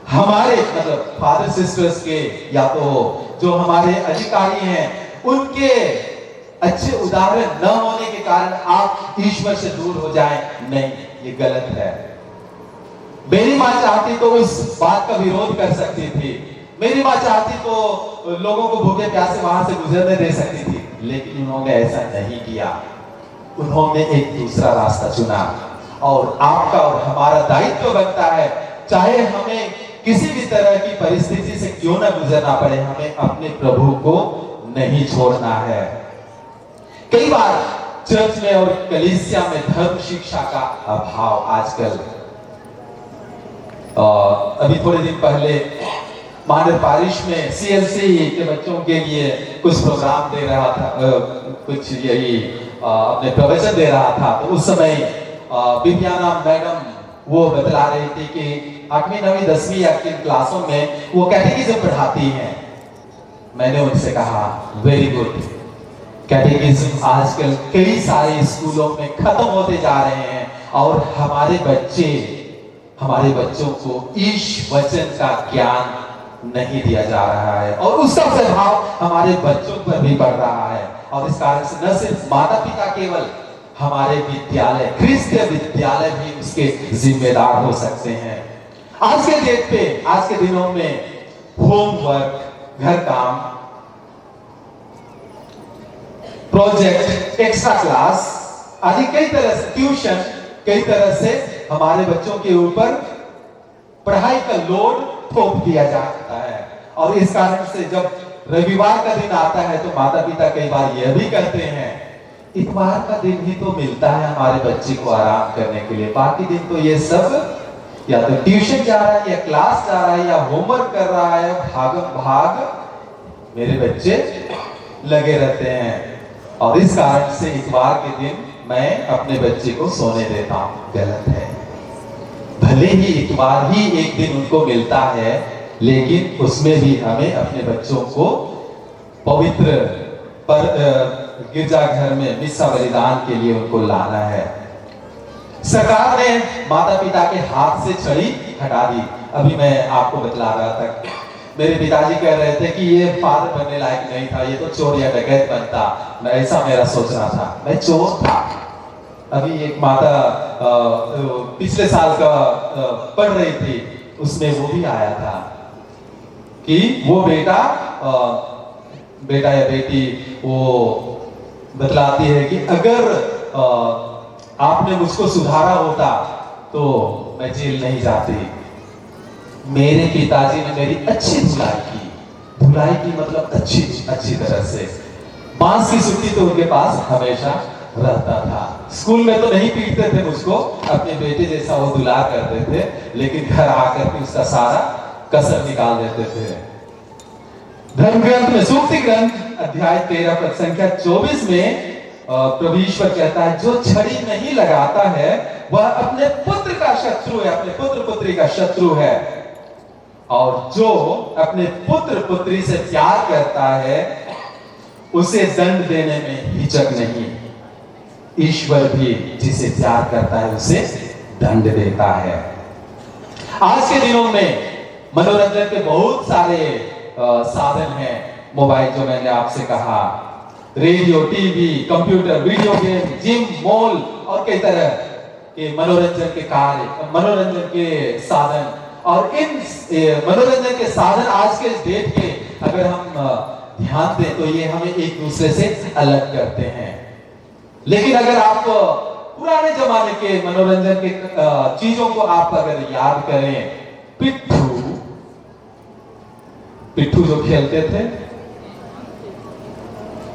हमारे मतलब फादर सिस्टर्स के या तो जो हमारे अधिकारी हैं उनके अच्छे उदाहरण न होने के कारण आप ईश्वर से दूर हो जाएं। नहीं, ये गलत है। मेरी मां चाहती तो उस बात का विरोध कर सकती थी। मेरी मां चाहती तो लोगों को भूखे प्यासे वहां से गुजरने दे सकती थी, लेकिन उन्होंने ऐसा नहीं किया। उन्होंने एक दूसरा रास्ता चुना, और आपका और हमारा दायित्व बनता है, चाहे हमें किसी भी तरह की परिस्थिति से क्यों ना गुजरना पड़े, हमें अपने प्रभु को नहीं छोड़ना है। कई बार चर्च में और कलीसिया में धर्म शिक्षा का अभाव आजकल, अभी थोड़े दिन पहले मानव पारिश में सीएलसी के बच्चों के लिए कुछ प्रोग्राम दे रहा था, कुछ यही अपने प्रवचन दे रहा था। तो उस समय विज्ञाना मैडम वो बतला रही थी कि 8वीं 9वीं 10वीं या किन क्लासों में वो कैटेकिज्म पढ़ाती हैं। मैंने उनसे कहा वेरी गुड, कैटेकिज्म आजकल कई सारे स्कूलों में खत्म होते जा रहे हैं, और हमारे बच्चों को ईश वचन का ज्ञान नहीं दिया जा रहा है, और उसका प्रभाव हमारे बच्चों पर भी पड़ रहा है। और इस कारण से न सिर्फ माता पिता, केवल हमारे विद्यालय, क्रिस्तीय विद्यालय भी उसके जिम्मेदार हो सकते हैं। आज के डेट पे, आज के दिनों में होमवर्क, घर काम, प्रोजेक्ट, एक्स्ट्रा क्लास आदि कई तरह से, ट्यूशन, कई तरह से हमारे बच्चों के ऊपर पढ़ाई का लोड थोप दिया जाता है। और इस कारण से जब रविवार का दिन आता है तो माता पिता कई बार यह भी कहते हैं, इतवार का दिन ही तो मिलता है हमारे बच्चे को आराम करने के लिए, बाकी दिन तो ये सब या तो ट्यूशन जा रहा है, या क्लास जा रहा है, या होमवर्क कर रहा है, भागम भाग मेरे बच्चे लगे रहते हैं। और इस कारण से इतवार के दिन मैं अपने बच्चे को सोने देता हूं। गलत है। भले ही इतवार ही एक दिन उनको मिलता है, लेकिन उसमें भी हमें अपने बच्चों को पवित्र गिरजाघर में मिस्सा बलिदान के लिए उनको लाना है। सरकार ने माता पिता के हाथ से छड़ी हटा दी। अभी मैं आपको बतला रहा था, मेरे पिताजी कह रहे थे कि ये फादर बनने लायक नहीं था, ये तो चोर या डकैत बनता। मैं ऐसा मेरा सोचना था, मैं चोर था। अभी एक माता पिछले साल का पढ़ रही थी, उसमें वो भी आया था कि वो बेटा या बेटी वो बतलाती है कि अगर आपने मुझको सुधारा होता तो मैं जेल नहीं जाती। मेरे पिताजी ने मेरी अच्छी धुलाई की मतलब अच्छी तरह से। मांस की छुट्टी तो उनके पास हमेशा रहता था। स्कूल में तो नहीं पीटते थे मुझको, अपने बेटे जैसा वो दुलार करते थे, लेकिन घर आकर के उसका सारा कसर निकाल देते थे। धर्म ग्रंथ में, सूक्ति ग्रंथ अध्याय 13 पद संख्या 24 में प्रभु ईश्वर कहता है, जो छड़ी नहीं लगाता है वह अपने पुत्र का शत्रु है, अपने पुत्र पुत्री का शत्रु है। और जो अपने पुत्र पुत्री से प्यार करता है उसे दंड देने में हिचक नहीं। ईश्वर भी जिसे प्यार करता है उसे दंड देता है। आज के दिनों में मनोरंजन के बहुत सारे साधन हैं। मोबाइल, जो मैंने आपसे कहा, radio, TV, computer, video game, gym, mall और कई तरह के मनोरंजन के कार्य, मनोरंजन के साधन। और इन मनोरंजन के साधन आज के डेट के अगर हम ध्यान दें तो ये हमें एक दूसरे से अलग करते हैं। लेकिन अगर आप पुराने जमाने के मनोरंजन के चीजों को आप अगर याद करें, पिट्ठू जो खेलते थे,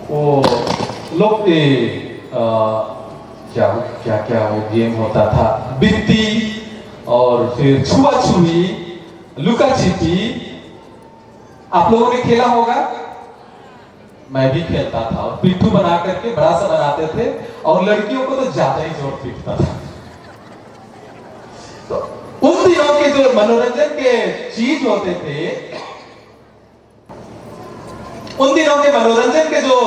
वो लोग क्या वो गेम होता था, बित्ती और फिर छुआ छुई, लुका छिपी, आप लोगों ने खेला होगा। मैं भी खेलता था और पिट्ठू बना करके बड़ा सा बनाते थे और लड़कियों को तो ज्यादा ही जोर पीटता था। तो उन दिनों के जो मनोरंजन के चीज होते थे, उन दिनों के मनोरंजन के जो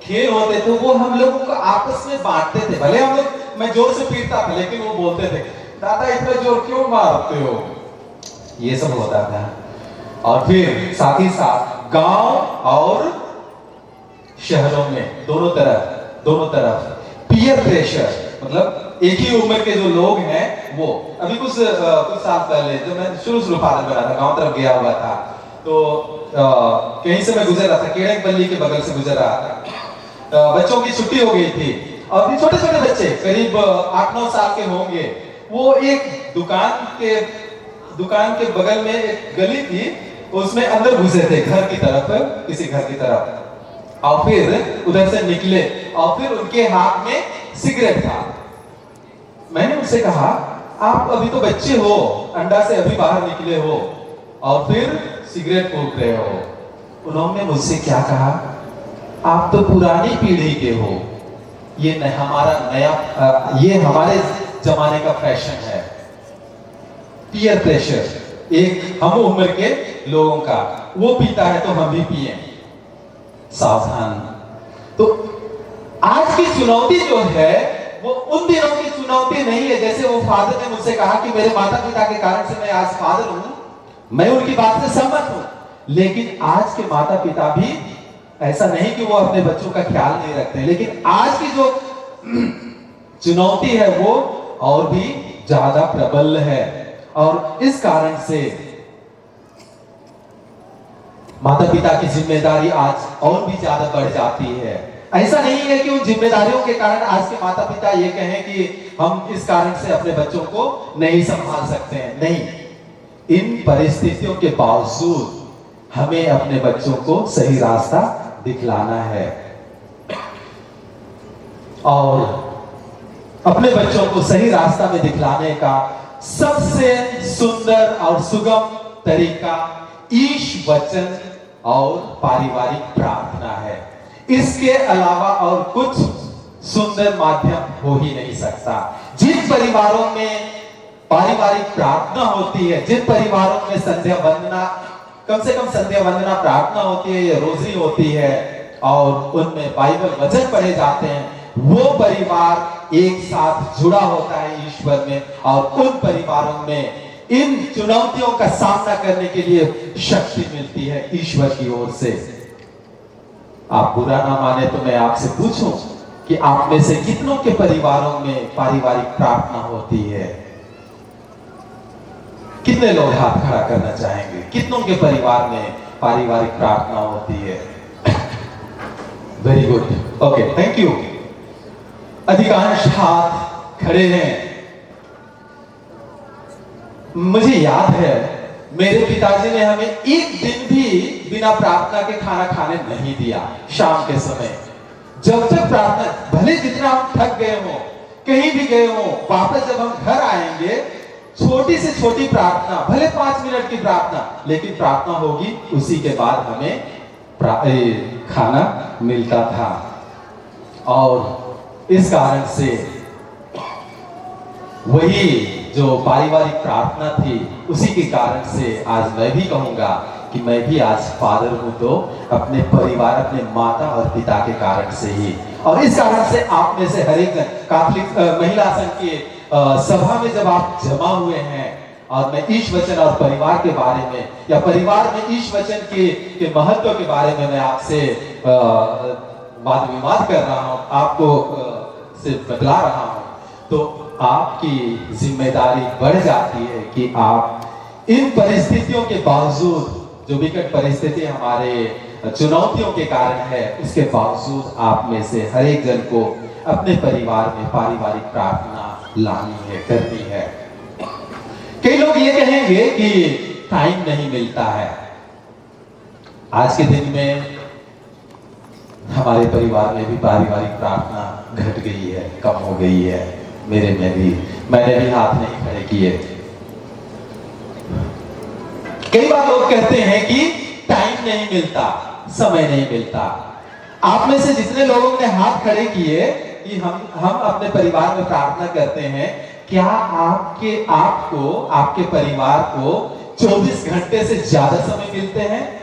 खेल होते थे वो हम लोगों को आपस में बांटते थे। भले हम लोग, मैं जोर से पीटता था लेकिन वो बोलते थे, दादा इतना जोर क्यों मारते हो, ये सब होता था। और फिर साथ ही साथ गांव और शहरों में दोनों तरफ पीयर प्रेशर, मतलब एक ही उम्र के जो लोग हैं वो, अभी कुछ साल पहले जब मैं शुरू फादर बना था, गांव तरफ गया हुआ था, तो कहीं से मैं गुजर रहा था, केड़क बल्ली के बगल से गुजर रहा था। बच्चों की छुट्टी हो गई थी और भी छोटे छोटे बच्चे करीब 8-9 साल के होंगे, वो एक दुकान के बगल में एक गली थी, उसमें अंदर घुसे थे घर की तरफ, किसी घर की तरफ, और फिर उधर से निकले और फिर उनके हाथ में सिगरेट था। मैंने उनसे कहा, आप अभी तो बच्चे हो, अंडा से अभी बाहर निकले हो और फिर सिगरेट फूंक रहे हो। उन्होंने मुझसे क्या कहा, आप तो पुरानी पीढ़ी के हो, ये हमारा नया, ये हमारे जमाने का फैशन है। पीयर प्रेशर, एक हम उम्र के लोगों का, वो पीता है तो हम भी पिए, सावधान। तो आज की चुनौती जो है वो उन दिनों की चुनौती नहीं है। जैसे वो फादर ने मुझसे कहा कि मेरे माता पिता के कारण से मैं आज फादर हूं, मैं उनकी बात से सहमत हूं, लेकिन आज के माता पिता भी ऐसा नहीं कि वो अपने बच्चों का ख्याल नहीं रखते, लेकिन आज की जो चुनौती है वो और भी ज्यादा प्रबल है। और इस कारण से माता पिता की जिम्मेदारी आज और भी ज्यादा बढ़ जाती है। ऐसा नहीं है कि उन जिम्मेदारियों के कारण आज के माता पिता ये कहें कि हम इस कारण से अपने बच्चों को नहीं संभाल सकते हैं, नहीं। इन परिस्थितियों के बावजूद हमें अपने बच्चों को सही रास्ता दिखलाना है और अपने बच्चों को सही रास्ता में दिखलाने का सबसे सुंदर और सुगम तरीका ईश वचन और पारिवारिक प्रार्थना है। इसके अलावा और कुछ सुंदर माध्यम हो ही नहीं सकता। जिन परिवारों में पारिवारिक प्रार्थना होती है, जिन परिवारों में संध्या वंदना, कम से कम संध्या वंदना प्रार्थना होती है या रोजरी होती है और उनमें बाइबल वचन पढ़े जाते हैं, वो परिवार एक साथ जुड़ा होता है ईश्वर में और उन परिवारों में इन चुनौतियों का सामना करने के लिए शक्ति मिलती है ईश्वर की ओर से। आप बुरा ना माने तो मैं आपसे पूछूं कि आप में से कितनों के परिवारों में पारिवारिक प्रार्थना होती है? कितने लोग हाथ खड़ा करना चाहेंगे? कितनों के परिवार में पारिवारिक प्रार्थना होती है? Very good, okay, thank you. अधिकांश हाथ खड़े हैं। मुझे याद है मेरे पिताजी ने हमें एक दिन भी बिना प्रार्थना के खाना खाने नहीं दिया। शाम के समय जब तक प्रार्थना, भले जितना हम थक गए हो, कहीं भी गए हो, वापस जब हम घर आएंगे, छोटी से छोटी प्रार्थना, भले 5 मिनट की प्रार्थना, लेकिन प्रार्थना होगी, उसी के बाद हमें खाना मिलता था। और इस कारण से वही जो पारिवारिक प्रार्थना थी, उसी के कारण से आज मैं भी कहूंगा कि मैं भी आज फादर हूं, तो अपने परिवार, अपने माता और पिता के कारण से ही। और इस कारण से आप में से हर एक जन कैथोलिक महिला संघ के सभा में जब आप जमा हुए हैं, और मैं ईश वचन और परिवार के बारे में, या परिवार में ईश वचन के महत्व के बारे में मैं आपसे वाद विवाद कर रहा हूं, आपको से बतला रहा हूं, तो आपकी जिम्मेदारी बढ़ जाती है कि आप इन परिस्थितियों के बावजूद, जो विकट परिस्थिति हमारे चुनौतियों के कारण है, उसके बावजूद आप में से हर एक जन को अपने परिवार में पारिवारिक प्रार्थना लानी है, करनी है। कई लोग ये कहेंगे कि टाइम नहीं मिलता है। आज के दिन में हमारे परिवार में भी पारिवारिक प्रार्थना घट गई है, कम हो गई है। मैंने भी हाथ नहीं खड़े किए। कई बार लोग कहते हैं कि टाइम नहीं मिलता, समय नहीं मिलता। आप में से जितने लोगों ने हाथ खड़े किए कि हम अपने परिवार में प्रार्थना करते हैं, क्या आपके परिवार को 24 घंटे से ज्यादा समय मिलते हैं?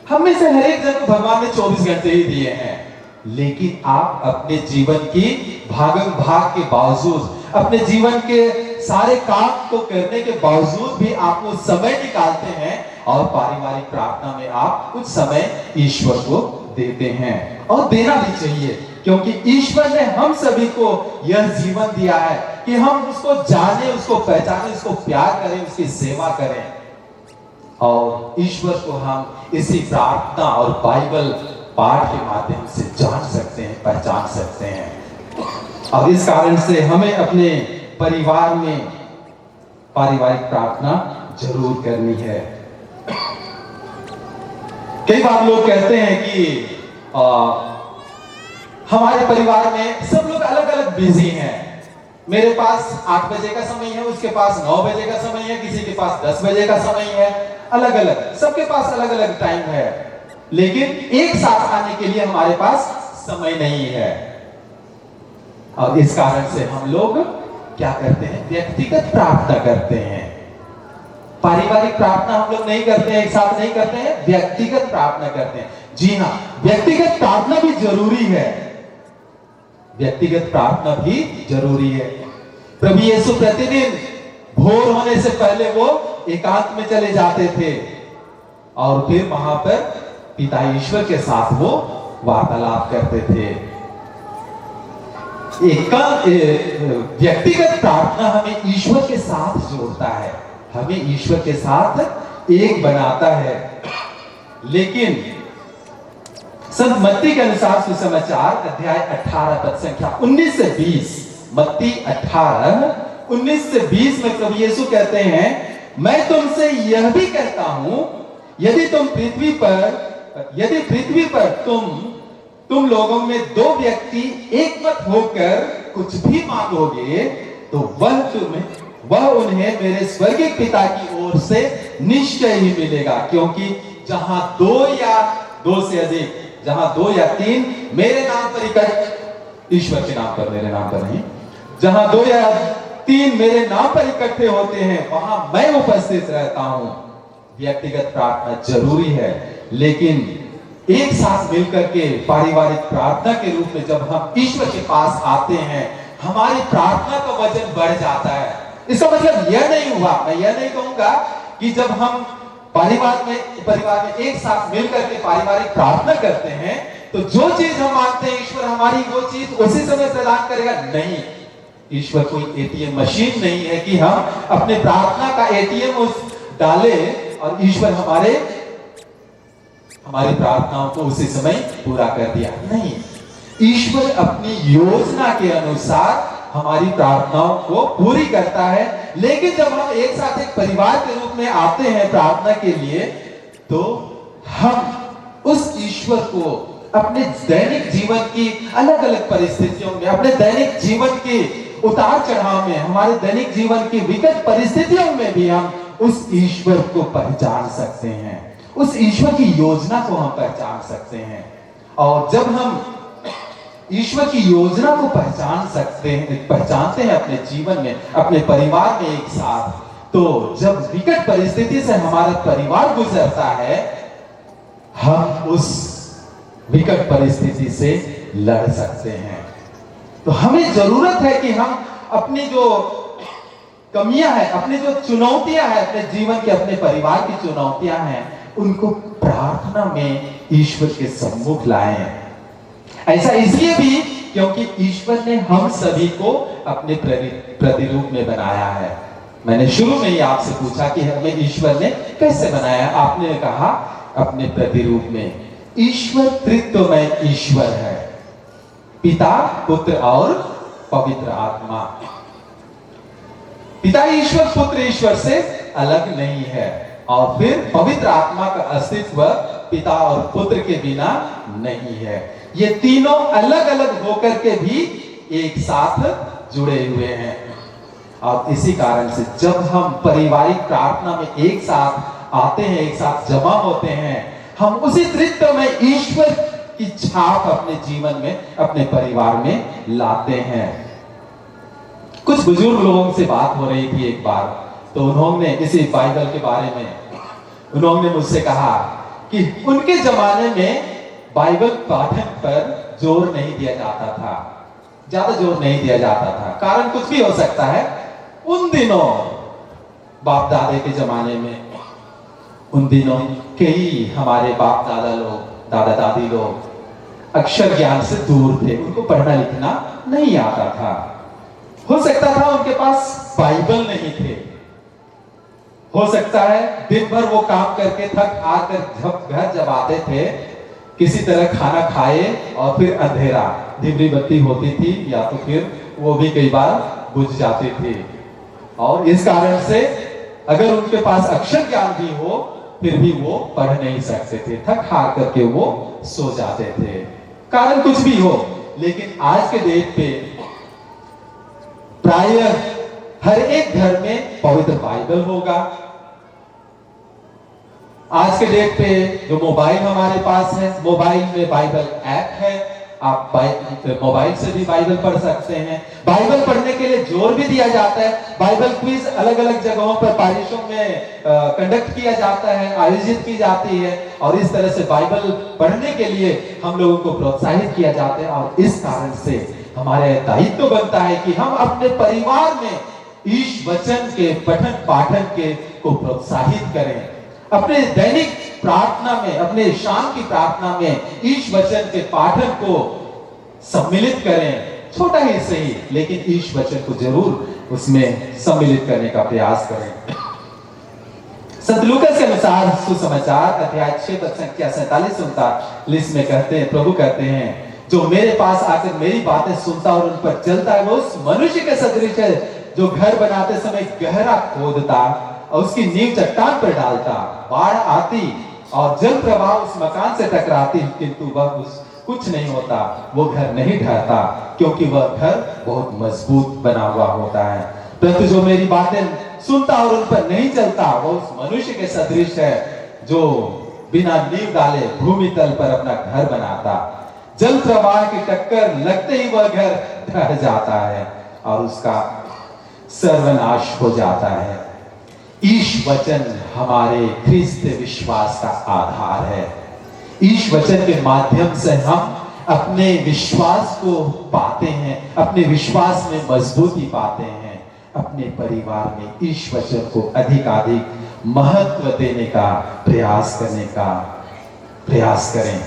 हम में से हर एक जन को भगवान ने 24 घंटे ही दिए हैं, लेकिन आप अपने जीवन की भागम भाग के बावजूद, अपने जीवन के सारे काम को करने के बावजूद भी आप वो समय निकालते हैं और पारिवारिक प्रार्थना में आप कुछ समय ईश्वर को देते हैं, और देना भी चाहिए, क्योंकि ईश्वर ने हम सभी को यह जीवन दिया है कि हम उसको जाने, उसको पहचाने, उसको प्यार करें, उसकी सेवा करें। और ईश्वर को हम इसी प्रार्थना और बाइबल पाठ के माध्यम से जान सकते हैं, पहचान सकते हैं। और इस कारण से हमें अपने परिवार में पारिवारिक प्रार्थना जरूर करनी है। कई बार लोग कहते हैं कि हमारे परिवार में सब लोग अलग अलग बिजी हैं। मेरे पास 8 बजे का समय है, उसके पास 9 बजे का समय है, किसी के पास 10 बजे का समय है। अलग अलग, सबके पास अलग अलग टाइम है, लेकिन एक साथ आने के लिए हमारे पास समय नहीं है। और इस कारण से हम लोग क्या करते हैं? व्यक्तिगत प्रार्थना करते हैं। पारिवारिक प्रार्थना हम लोग नहीं करते हैं, एक साथ नहीं करते हैं, व्यक्तिगत प्रार्थना करते हैं। जी हाँ, व्यक्तिगत प्रार्थना भी जरूरी है, व्यक्तिगत प्रार्थना भी जरूरी है। प्रभु यीशु प्रतिदिन भोर होने से पहले वो एकांत में चले जाते थे, और फिर वहां पर पिता ईश्वर के साथ वो वार्तालाप करते थे। व्यक्तिगत प्रार्थना हमें ईश्वर के साथ जोड़ता है, हमें ईश्वर के साथ एक बनाता है। लेकिन संत मत्ती के अनुसार सुसमाचार अध्याय 18 पद संख्या 19 से 20, मत्ती 18 19 से 20 में प्रभु यीशु कहते हैं, मैं तुमसे यह भी कहता हूं, यदि पृथ्वी पर तुम लोगों में 2 व्यक्ति एक मत होकर कुछ भी मांगोगे, तो वह उन्हें मेरे स्वर्गीय पिता की ओर से निश्चय ही मिलेगा। क्योंकि जहां 2 या 2 से अधिक, जहां 2 या 3 मेरे नाम पर इकट्ठे, ईश्वर के नाम पर, मेरे नाम पर नहीं, जहां 2 या 3 मेरे नाम पर इकट्ठे होते हैं, वहां मैं उपस्थित रहता हूं। व्यक्तिगत प्रार्थना जरूरी है, लेकिन एक साथ मिलकर के पारिवारिक प्रार्थना के रूप में जब हम ईश्वर के पास आते हैं, हमारी प्रार्थना का वजन बढ़ जाता है। इसका मतलब यह नहीं हुआ, मैं यह नहीं कहूंगा कि जब हम परिवार में एक साथ मिलकर के पारिवारिक प्रार्थना करते हैं तो जो चीज हम मांगते हैं ईश्वर हमारी वो चीज उसी समय प्रदान करेगा। नहीं, ईश्वर कोई एटीएम मशीन नहीं है कि हम अपने प्रार्थना का एटीएम उस डाले और ईश्वर हमारी प्रार्थनाओं को उसी समय पूरा कर दिया। नहीं, ईश्वर अपनी योजना के अनुसार हमारी प्रार्थनाओं को पूरी करता है। लेकिन जब हम एक साथ एक परिवार के रूप में आते हैं प्रार्थना के लिए, तो हम उस ईश्वर को अपने दैनिक जीवन की अलग अलग परिस्थितियों में, अपने दैनिक जीवन के उतार चढ़ाव में, हमारे दैनिक जीवन की विकट परिस्थितियों में भी हम उस ईश्वर को पहचान सकते हैं, उस ईश्वर की योजना को हम पहचान सकते हैं। और जब हम ईश्वर की योजना को पहचानते हैं अपने जीवन में, अपने परिवार में एक साथ, तो जब विकट परिस्थिति से हमारा परिवार गुजरता है, हम उस विकट परिस्थिति से लड़ सकते हैं। तो हमें जरूरत है कि हम अपनी जो कमियां हैं, अपनी जो चुनौतियां हैं, अपने जीवन के, अपने परिवार की चुनौतियां हैं, उनको प्रार्थना में ईश्वर के सम्मुख लाएं। ऐसा इसलिए भी क्योंकि ईश्वर ने हम सभी को अपने प्रतिरूप में बनाया है। मैंने शुरू में ही आपसे पूछा कि हमें ईश्वर ने कैसे बनाया। आपने कहा अपने प्रतिरूप में। ईश्वर त्रित्वमय ईश्वर है, पिता, पुत्र और पवित्र आत्मा। पिता ईश्वर पुत्र ईश्वर से अलग नहीं है, और फिर पवित्र आत्मा का अस्तित्व पिता और पुत्र के बिना नहीं है। ये तीनों अलग अलग होकर के भी एक साथ जुड़े हुए हैं। और इसी कारण से जब हम पारिवारिक प्रार्थना में एक साथ आते हैं, एक साथ जमा होते हैं, हम उसी त्रित्व में ईश्वर की छाप अपने जीवन में, अपने परिवार में लाते हैं। कुछ बुजुर्ग लोगों से बात हो रही थी एक बार, तो उन्होंने इसी बाइबल के बारे में उन्होंने मुझसे कहा कि उनके जमाने में बाइबल पाठन पर जोर नहीं दिया जाता था, ज्यादा जोर नहीं दिया जाता था। कारण कुछ भी हो सकता है। उन दिनों बाप दादे के जमाने में, उन दिनों कई हमारे बाप दादा लोग, दादा दादी लोग अक्षर ज्ञान से दूर थे, उनको पढ़ना लिखना नहीं आता था। हो सकता था उनके पास बाइबल नहीं थे, हो सकता है दिन भर वो काम करके थक हार कर जब आते थे, किसी तरह खाना खाए और फिर अंधेरा, डिबरी बत्ती होती थी या तो फिर वो भी कई बार बुझ जाती थी। और इस कारण से अगर उनके पास अक्षर ज्ञान भी हो, फिर भी वो पढ़ नहीं सकते थे, थक हार करके वो सो जाते थे। कारण कुछ भी हो, लेकिन आज के डेट पे प्रायः हर एक घर में पवित्र बाइबल होगा। आज के डेट पे जो मोबाइल हमारे पास है, मोबाइल में बाइबल ऐप है, आप मोबाइल से भी बाइबल पढ़ सकते हैं। बाइबल पढ़ने के लिए जोर भी दिया जाता है। बाइबल क्विज अलग अलग जगहों पर पारिशों में कंडक्ट किया जाता है, आयोजित की जाती है, और इस तरह से बाइबल पढ़ने के लिए हम लोगों को प्रोत्साहित किया जाता है। और इस कारण से हमारे दायित्व बनता है कि हम अपने परिवार में ईश वचन के पठन पाठन के को प्रोत्साहित करें। अपने दैनिक प्रार्थना में, अपने शाम की प्रार्थना में ईश वचन के पाठन को सम्मिलित करें। छोटा ही सही, लेकिन ईश वचन को जरूर उसमें सम्मिलित करने का प्रयास करें। संत लूकास के अनुसार सुसमाचार अध्याय 6 पद संख्या 47-49 में कहते हैं, प्रभु कहते हैं, जो मेरे पास आकर मेरी बातें सुनता और उन पर चलता है, वो उस मनुष्य के सदृश है जो घर बनाते समय गहरा खोदता और उसकी नींव चट्टान पर डालता। बाढ़ आती और जल प्रवाह उस मकान से टकराती, किंतु वह कुछ नहीं होता, वो घर नहीं ढहता, क्योंकि वह घर बहुत मजबूत बना हुआ होता है। परंतु जो मेरी बातें सुनता और उन पर नहीं चलता, वो उस मनुष्य के सदृश है जो बिना नींव डाले भूमि तल पर अपना घर बनाता। जल प्रवाह की टक्कर लगते ही वह घर ढह जाता है और उसका सर्वनाश हो जाता है। ईश वचन हमारे ख्रिस्त विश्वास का आधार है। ईश वचन के माध्यम से हम अपने विश्वास को पाते हैं, अपने विश्वास में मजबूती पाते हैं। अपने परिवार में ईश वचन को अधिकाधिक महत्व देने का प्रयास करने का प्रयास करें।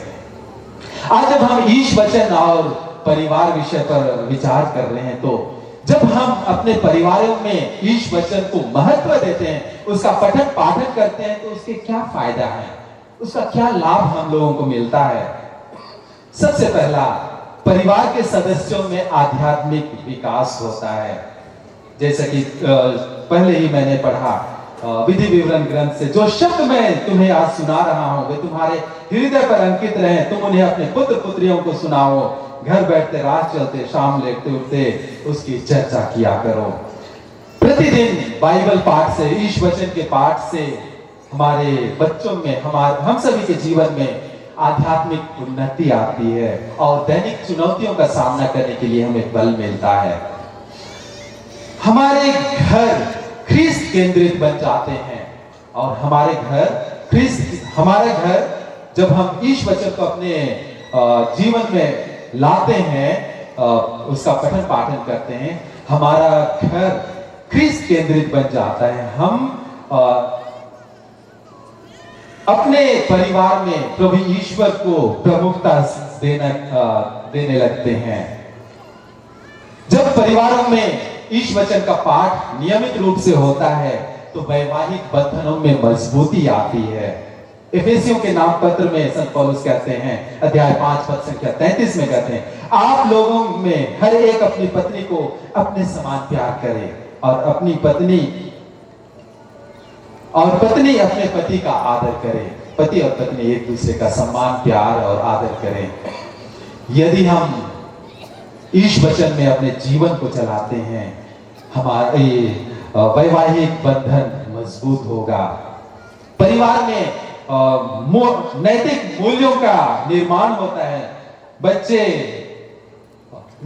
आज जब हम ईश वचन और परिवार विषय पर विचार कर रहे हैं, तो जब हम अपने परिवारों में ईश वचन को महत्व देते हैं, उसका पठन पाठन करते हैं, तो उसके क्या फायदा है, उसका क्या लाभ हम लोगों को मिलता है। सबसे पहला, परिवार के सदस्यों में आध्यात्मिक विकास होता है। जैसे कि पहले ही मैंने पढ़ा विधि विवरण ग्रंथ से, जो शब्द मैं तुम्हें आज सुना रहा हूं वे तुम्हारे हृदय पर अंकित रहे, तुम उन्हें अपने पुत्र पुत्रियों को सुनाओ, घर बैठते, रात चलते, शाम लेटते उठते उसकी चर्चा किया करो। प्रतिदिन बाइबल पाठ से, ईश वचन के पाठ से हमारे बच्चों में, हम सभी के जीवन में आध्यात्मिक उन्नति आती है और दैनिक चुनौतियों का सामना करने के लिए हमें बल मिलता है। हमारे घर ख्रिस्त केंद्रित बन जाते हैं और हमारा घर जब हम ईश वचन को अपने जीवन में लाते हैं, उसका पठन पाठन करते हैं, हमारा घर ख्रिस्त केंद्रित बन जाता है। हम अपने परिवार में प्रभु ईश्वर को प्रमुखता देने लगते हैं। जब परिवारों में ईश वचन का पाठ नियमित रूप से होता है तो वैवाहिक बंधनों में मजबूती आती है। इफिसियों के नाम पत्र में संत पौलुस कहते हैं, अध्याय 5 पद संख्या 33 में कहते हैं, आप लोगों में हर एक अपनी पत्नी को अपने समान प्यार करे और पत्नी अपने पति का आदर करे। पति और पत्नी एक दूसरे का सम्मान, प्यार और आदर करें। यदि हम ईश वचन में अपने जीवन को चलाते हैं, हमारे वैवाहिक बंधन मजबूत होगा। परिवार में नैतिक मूल्यों का निर्माण होता है। बच्चे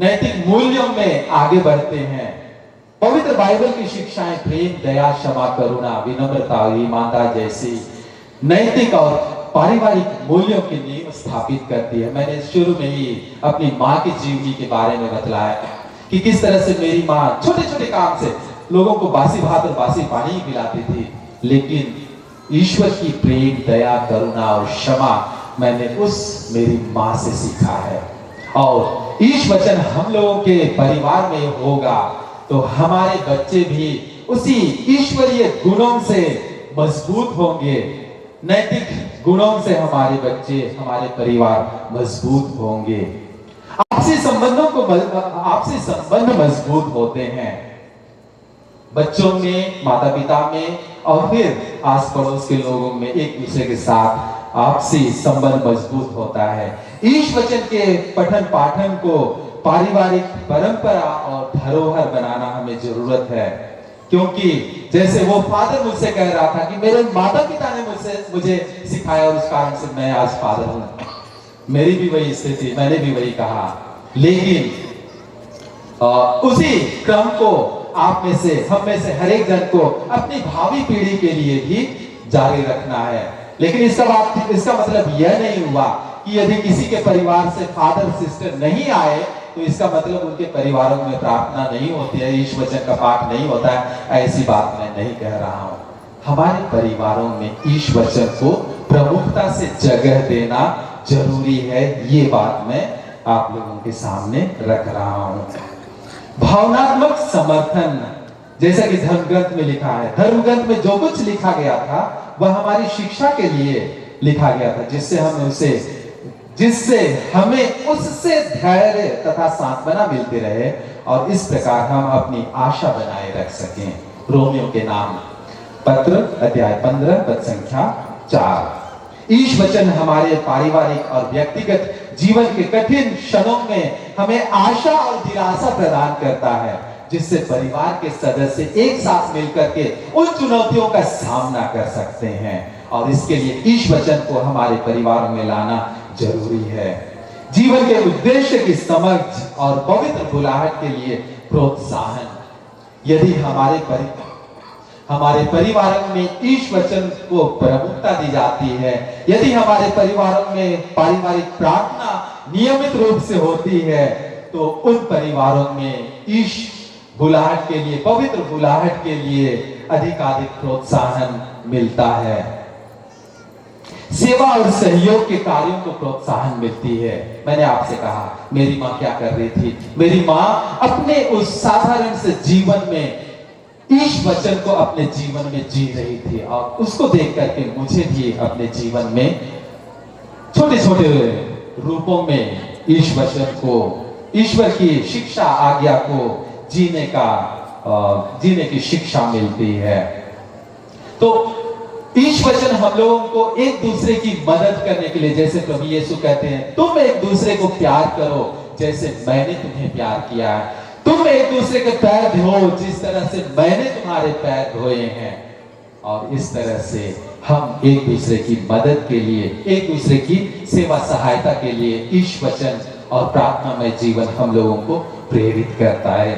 नैतिक मूल्यों में आगे बढ़ते हैं। पवित्र बाइबल की शिक्षाएं प्रेम, दया, क्षमा, करुणा, विनम्रता और ईमानदारी जैसी नैतिक और पारिवारिक मूल्यों की नींव स्थापित करती है। मैंने शुरू में ही अपनी माँ की जीवनी के बारे में बतलाया कि किस तरह से मेरी माँ छोटे छोटे काम से लोगों को बासी भात और बासी पानी पिलाती थी, लेकिन ईश्वर की प्रेम, दया, करुणा और क्षमा मैंने उस मेरी माँ से सीखा है। और ईश वचन हम लोगों के परिवार में होगा तो हमारे बच्चे भी उसी ईश्वरीय गुणों से मजबूत होंगे। नैतिक गुणों से हमारे बच्चे, हमारे परिवार मजबूत होंगे। आपसी संबंध मजबूत होते हैं। बच्चों में, माता पिता में और फिर आस पड़ोस के लोगों में एक दूसरे के साथ आपसी संबंध मजबूत होता है। ईश वचन के पठन पाठन को पारिवारिक परंपरा और धरोहर बनाना हमें जरूरत है, क्योंकि जैसे वो फादर मुझसे कह रहा था कि मेरे माता पिता ने मुझे सिखाया और उस कारण से मैं आज फादर हूं। मेरी भी वही स्थिति, मैंने भी वही कहा, लेकिन उसी क्रम को आप में से, हम में से हर एक जन को अपनी भावी पीढ़ी के लिए भी जारी रखना है। लेकिन इसका मतलब यह नहीं हुआ कि यदि किसी के परिवार से फादर सिस्टर नहीं आए तो इसका मतलब उनके परिवारों में प्रार्थना नहीं होती है, ईश वचन का पाठ नहीं होता है। ऐसी बात मैं नहीं कह रहा हूं। हमारे परिवारों में ईश वचन को प्रमुखता से जगह देना जरूरी है, ये बात मैं आप लोगों के सामने रख रहा हूं। भावनात्मक समर्थन, जैसा कि धर्म ग्रंथ में लिखा है, धर्म ग्रंथ में जो कुछ लिखा गया था वह हमारी शिक्षा के लिए लिखा गया था, जिससे हमें उससे धैर्य तथा सांत्वना मिलती रहे और इस प्रकार हम अपनी आशा बनाए रख सकें। रोमियो के नाम पत्र अध्याय 15 पद संख्या 4। ईश वचन हमारे पारिवारिक और व्यक्तिगत जीवन के कठिन क्षणों में हमें आशा और दिलासा प्रदान करता है, जिससे परिवार के सदस्य एक साथ मिलकर के उन चुनौतियों का सामना कर सकते हैं। और इसके लिए ईश वचन को हमारे परिवार में लाना जरूरी है। जीवन के उद्देश्य की समझ और पवित्र बुलाहट के लिए प्रोत्साहन। यदि हमारे परिवारों में ईश वचन को प्रमुखता दी जाती है, यदि हमारे परिवारों में पारिवारिक प्रार्थना नियमित रूप से होती है, तो उन परिवारों में ईश बुलाहट के लिए, पवित्र बुलाहट के लिए अधिकाधिक प्रोत्साहन मिलता है। सेवा और सहयोग के कार्यों को प्रोत्साहन मिलती है। मैंने आपसे कहा मेरी माँ क्या कर रही थी। मेरी माँ अपने उस साधारण से जीवन में ईश वचन को अपने जीवन में जी रही थी और उसको देख करके मुझे भी अपने जीवन में छोटे छोटे रूपों में ईश वचन को, ईश्वर की शिक्षा, आज्ञा को जीने की शिक्षा मिलती है। तो ईश वचन हम लोगों को एक दूसरे की मदद करने के लिए, जैसे प्रभु यीशु कहते हैं, तुम एक दूसरे को प्यार करो जैसे मैंने तुम्हें प्यार किया है। तुम एक दूसरे के पैर धो जिस तरह से मैंने तुम्हारे पैर धोए हैं। और इस तरह से हम एक दूसरे की मदद के लिए, एक दूसरे की सेवा सहायता के लिए ईश वचन और प्रार्थना में जीवन हम लोगों को प्रेरित करता है।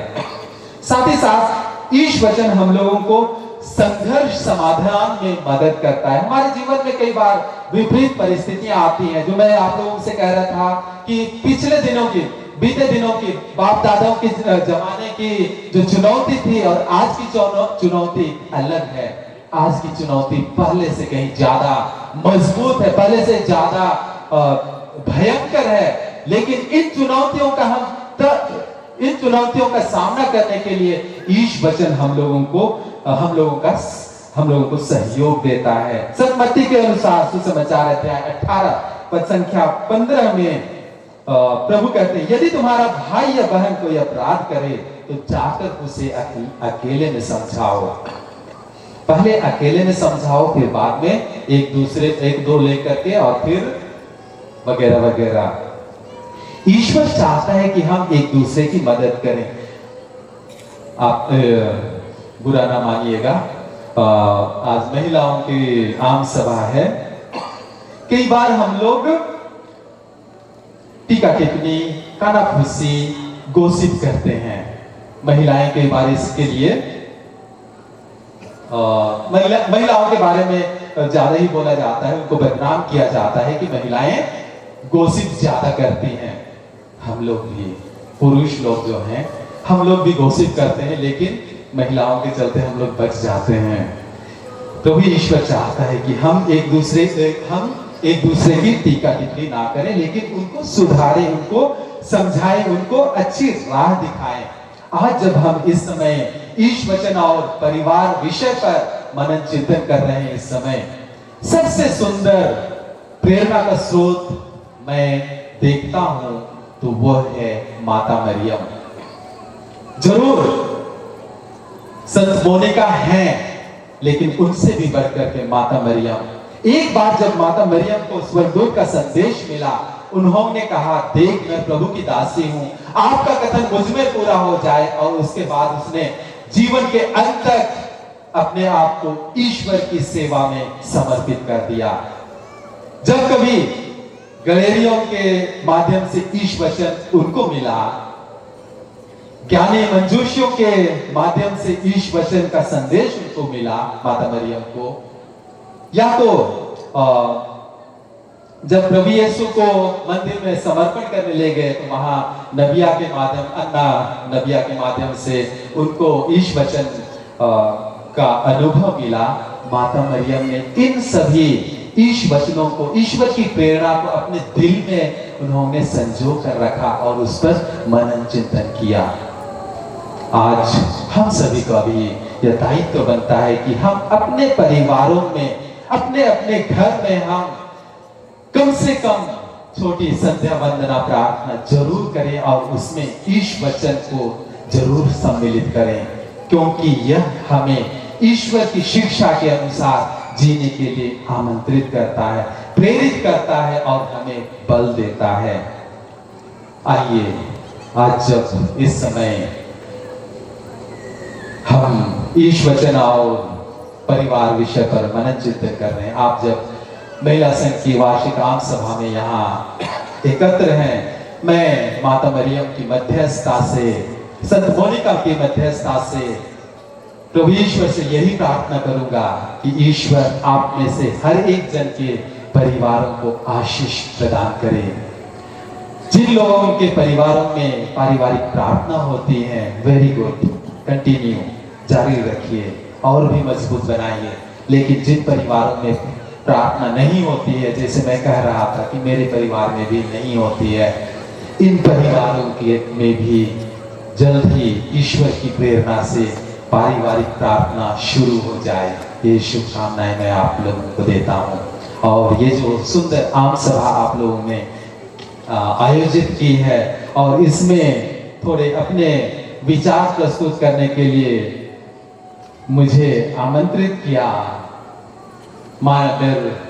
साथ ही साथ ईश वचन हम लोगों को संघर्ष समाधान में मदद करता है। हमारे जीवन में कई बार विपरीत परिस्थितियां आती हैं, जो मैं आप लोगों से कह रहा था कि पिछले दिनों की, बीते दिनों की, बाप दादाओं के जमाने की जो चुनौती थी और आज की चुनौती अलग है। आज की चुनौती पहले से कहीं ज्यादा मजबूत है, पहले से ज्यादा भयंकर है। लेकिन इन चुनौतियों का सामना करने के लिए ईश वचन हम लोगों को सहयोग देता है। सतमत्ती के अनुसार सुसमाचार अध्याय 18 पद संख्या 15 में प्रभु कहते हैं, यदि तुम्हारा भाई या बहन कोई अपराध करे तो जाकर उसे अकेले में समझाओ। पहले अकेले में समझाओ, फिर बाद में एक दो लेकर के, और फिर वगैरह वगैरह। ईश्वर चाहता है कि हम एक दूसरे की मदद करें। आप बुरा ना मानिएगा, आज महिलाओं की आम सभा है। कई बार हम लोग टीका टिप्पणी, कानाफूसी, गोसिप करते हैं। महिलाएं कई बार इसके लिए महिलाओं के बारे में ज्यादा ही बोला जाता है, उनको बदनाम किया जाता है कि महिलाएं गोसिप ज्यादा करती हैं। हम लोग भी, पुरुष लोग जो हैं, हम लोग भी गोसिप करते हैं, लेकिन महिलाओं के चलते हम लोग बच जाते हैं। तो भी ईश्वर चाहता है कि हम एक दूसरे की टीका टिप्पणी ना करें, लेकिन उनको सुधारें, उनको समझाएं, उनको अच्छी राह दिखाएं। आज जब हम इस समय ईश वचन और परिवार विषय पर मनन चिंतन कर रहे हैं, इस समय सबसे सुंदर प्रेरणा का स्रोत मैं देखता हूं तो वह है माता मरियम। जरूर संत मोनिका है, लेकिन उनसे भी बढ़कर के माता मरियम। एक बार जब माता मरियम को स्वर्गदूत का संदेश मिला, उन्होंने कहा, देख मैं प्रभु की दासी हूं, आपका कथन मुझ में पूरा हो जाए। और उसके बाद उसने जीवन के अंत तक अपने आप को ईश्वर की सेवा में समर्पित कर दिया। जब कभी गलेरियों के माध्यम से ईश वचन उनको मिला, ज्ञानी मंजूषियों के माध्यम से ईश वचन का संदेश उनको मिला, माता मरियम को, या तो जब प्रभु यीशु को मंदिर में समर्पण करने ले गए तो वहां अन्ना नबिया के माध्यम से उनको ईश वचन का अनुभव मिला। माता मरियम ने इन सभी ईश वचनों को, ईश्वर की प्रेरणा को अपने दिल में उन्होंने संजो कर रखा और उस पर मनन चिंतन किया। आज हम सभी का भी यह दायित्व बनता है कि हम अपने परिवारों में, अपने अपने घर में हम कम से कम छोटी संध्या वंदना प्रार्थना जरूर करें और उसमें ईश वचन को जरूर सम्मिलित करें, क्योंकि यह हमें ईश्वर की शिक्षा के अनुसार जीने के लिए आमंत्रित करता है, प्रेरित करता है और हमें बल देता है। आइए आज जब इस समय हम ईश वचन और परिवार विषय पर मनन चिंतन कर रहे हैं, आप जब महिला संघ की वार्षिक आम सभा में यहाँ एकत्र हैं, मैं माता मरियम की मध्यस्थता से, संत मोनिका की मध्यस्थता से प्रभु ईश्वर से यही प्रार्थना करूंगा कि ईश्वर आप में से हर एक जन के परिवारों को आशीष प्रदान करे। जिन लोगों के परिवारों में पारिवारिक प्रार्थना होती है, वेरी गुड, कंटिन्यू, जारी रखिए और भी मजबूत बनाइए। लेकिन जिन परिवारों में प्रार्थना नहीं होती है, जैसे मैं कह रहा था कि मेरे परिवार में भी नहीं होती है, इन परिवारों के में भी जल्द ही ईश्वर की प्रेरणा से पारिवारिक प्रार्थना शुरू हो जाए। ये शुभकामनाएं मैं आप लोगों को देता हूँ। और ये जो सुंदर आम सभा आप लोगों ने आयोजित की है और इसमें थोड़े अपने विचार प्रस्तुत करने के लिए मुझे आमंत्रित किया, मानव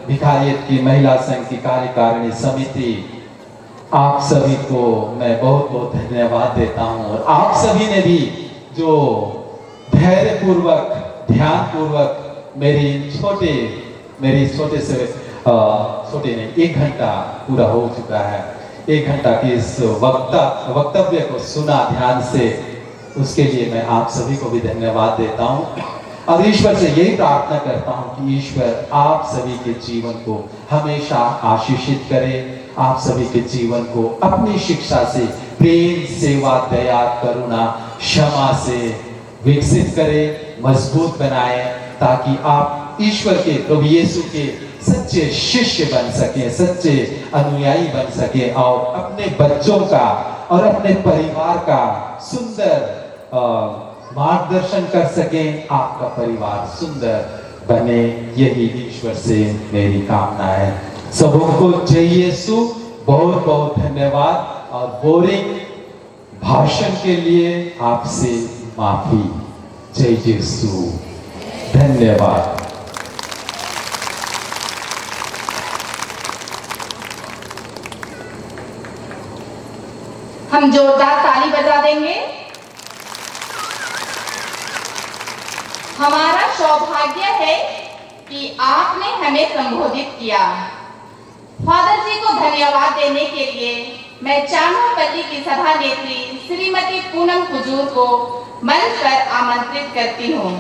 भिखारियत की महिला संघ की कार्यकारिणी समिति, आप सभी को मैं बहुत बहुत धन्यवाद देता हूं। और आप सभी ने भी जो धैर्य पूर्वक, ध्यान पूर्वक मेरी छोटे नहीं, 1 घंटा पूरा हो चुका है। 1 घंटा की इस वक्तव्य को सुना ध्यान से, उसके लिए मैं आप सभी को भी धन्यवाद देता हूँ और ईश्वर से यही प्रार्थना करता हूँ कि ईश्वर आप सभी के जीवन को हमेशा आशीषित करे, आप सभी के जीवन को अपनी शिक्षा से प्रेम, सेवा, दया, करुणा, क्षमा से विकसित करे, मजबूत बनाए, ताकि आप ईश्वर के, प्रभु यीशु के सच्चे शिष्य बन सके, सच्चे अनुयायी बन सके और अपने बच्चों का और अपने परिवार का सुंदर मार्गदर्शन कर सके, आपका परिवार सुंदर बने। यही ईश्वर से मेरी कामना है। सबको जय यीशु। बहुत बहुत धन्यवाद और बोरिंग भाषण के लिए आपसे माफी। जय यीशु। धन्यवाद। हम जोरदार ताली बजा देंगे। हमारा सौभाग्य है कि आपने हमें संबोधित किया। फादर जी को धन्यवाद देने के लिए मैं चानोपल्ली की सभा नेत्री श्रीमती पूनम कुजूर को मंच पर आमंत्रित करती हूँ।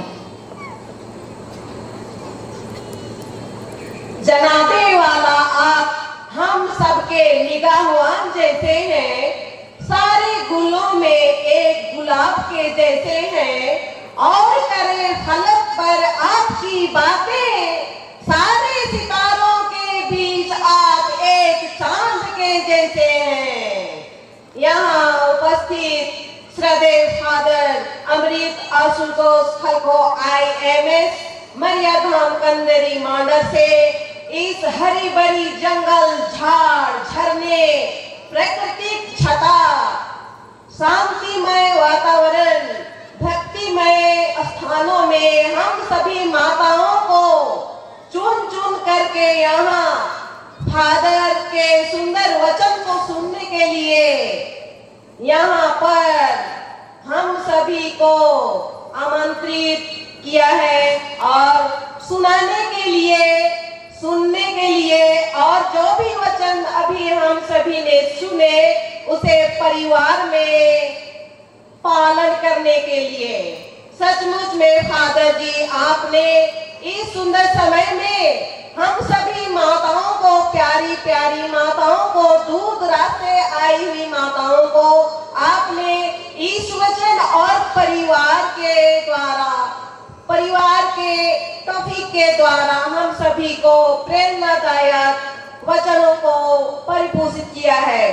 जनाबे वाला आप हम सबके निगाहवान जैसे हैं, सारे गुलों में एक गुलाब के जैसे हैं, और करे फलक पर आपकी बातें, सारे सितारों के बीच आप एक चांद के जैसे हैं। यहाँ उपस्थित श्रद्धेय फादर अमृत आशुतोष खलको IMS मरियाधाम कंदरी मांडर से इस हरी भरी जंगल, झाड़, झरने, प्राकृतिक छटा, शांतिमय वातावरण, भक्तिमय स्थानों में हम सभी माताओं को चुन चुन करके यहाँ फादर के सुंदर वचन को सुनने के लिए यहाँ पर हम सभी को आमंत्रित किया है और सुनाने के लिए, सुनने के लिए, और जो भी वचन अभी हम सभी ने सुने उसे परिवार में पालन करने के लिए। सचमुच में फादर जी, आपने इस सुंदर समय में हम सभी माताओं को, प्यारी प्यारी माताओं को, दूर दराज से आई हुई माताओं को आपने इस वचन और परिवार के द्वारा, परिवार के टॉपिक के द्वारा हम सभी को प्रेरणादायक वचनों को परिपोषित किया है।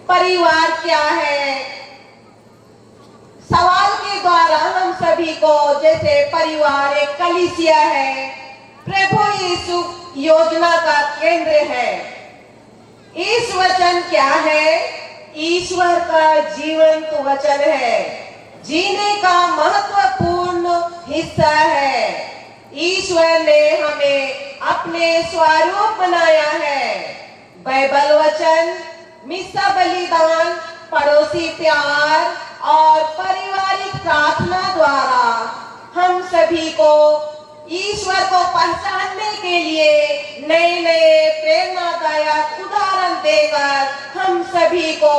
परिवार क्या है? सवाल के द्वारा हम सभी को, जैसे परिवार एक कलीसिया है, प्रभु यीशु योजना का केंद्र है। इस वचन क्या है? ईश्वर का जीवंत वचन है, जीने का महत्वपूर्ण हिस्सा है। ईश्वर ने हमें अपने स्वरूप बनाया है। बाइबल वचन, मिस्सा बलिदान, पड़ोसी प्यार और पारिवारिक प्रार्थना द्वारा हम सभी को ईश्वर को पहचानने के लिए नए नए प्रेरणादायक उदाहरण देकर हम सभी को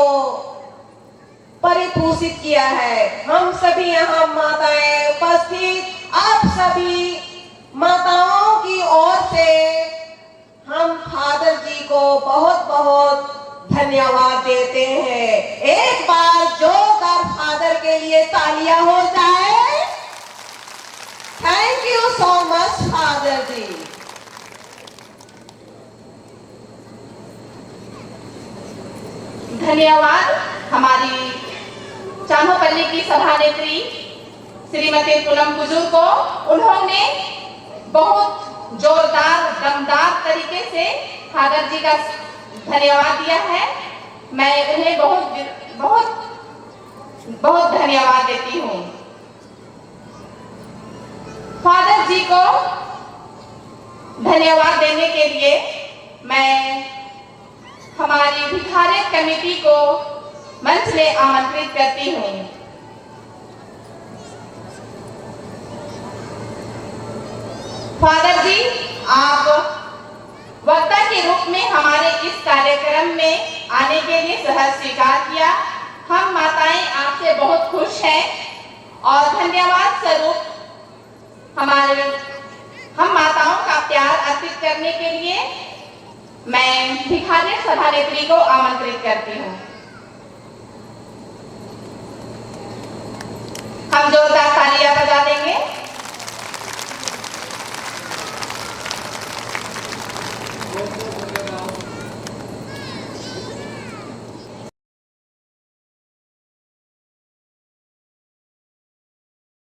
परिपोषित किया है। हम सभी यहाँ माताएं उपस्थित, आप सभी माताओं की ओर से हम फादर जी को बहुत बहुत धन्यवाद देते हैं। एक बार जोरदार फादर के लिए तालियां हो जाए। Thank you so much father ji. धन्यवाद हमारी चानोपल्ली की सभानेत्री श्रीमती पूनम कुजूर को। उन्होंने बहुत जोरदार, दमदार तरीके से फादर जी का धन्यवाद दिया है। मैं उन्हें बहुत बहुत बहुत धन्यवाद देती हूँ। फादर जी को धन्यवाद देने के लिए मैं हमारी भिखारियत कमेटी को मंच में आमंत्रित करती हूँ। फादर जी, आप वक्ता के रूप में हमारे इस कार्यक्रम में आने के लिए सहर्ष स्वीकार किया। हम माताएं आपसे बहुत खुश हैं और धन्यवाद स्वरूप हम माताओं का प्यार अर्पित करने के लिए मैं भिखारी सभानेत्री को आमंत्रित करती हूँ। हम जोरदार तालियां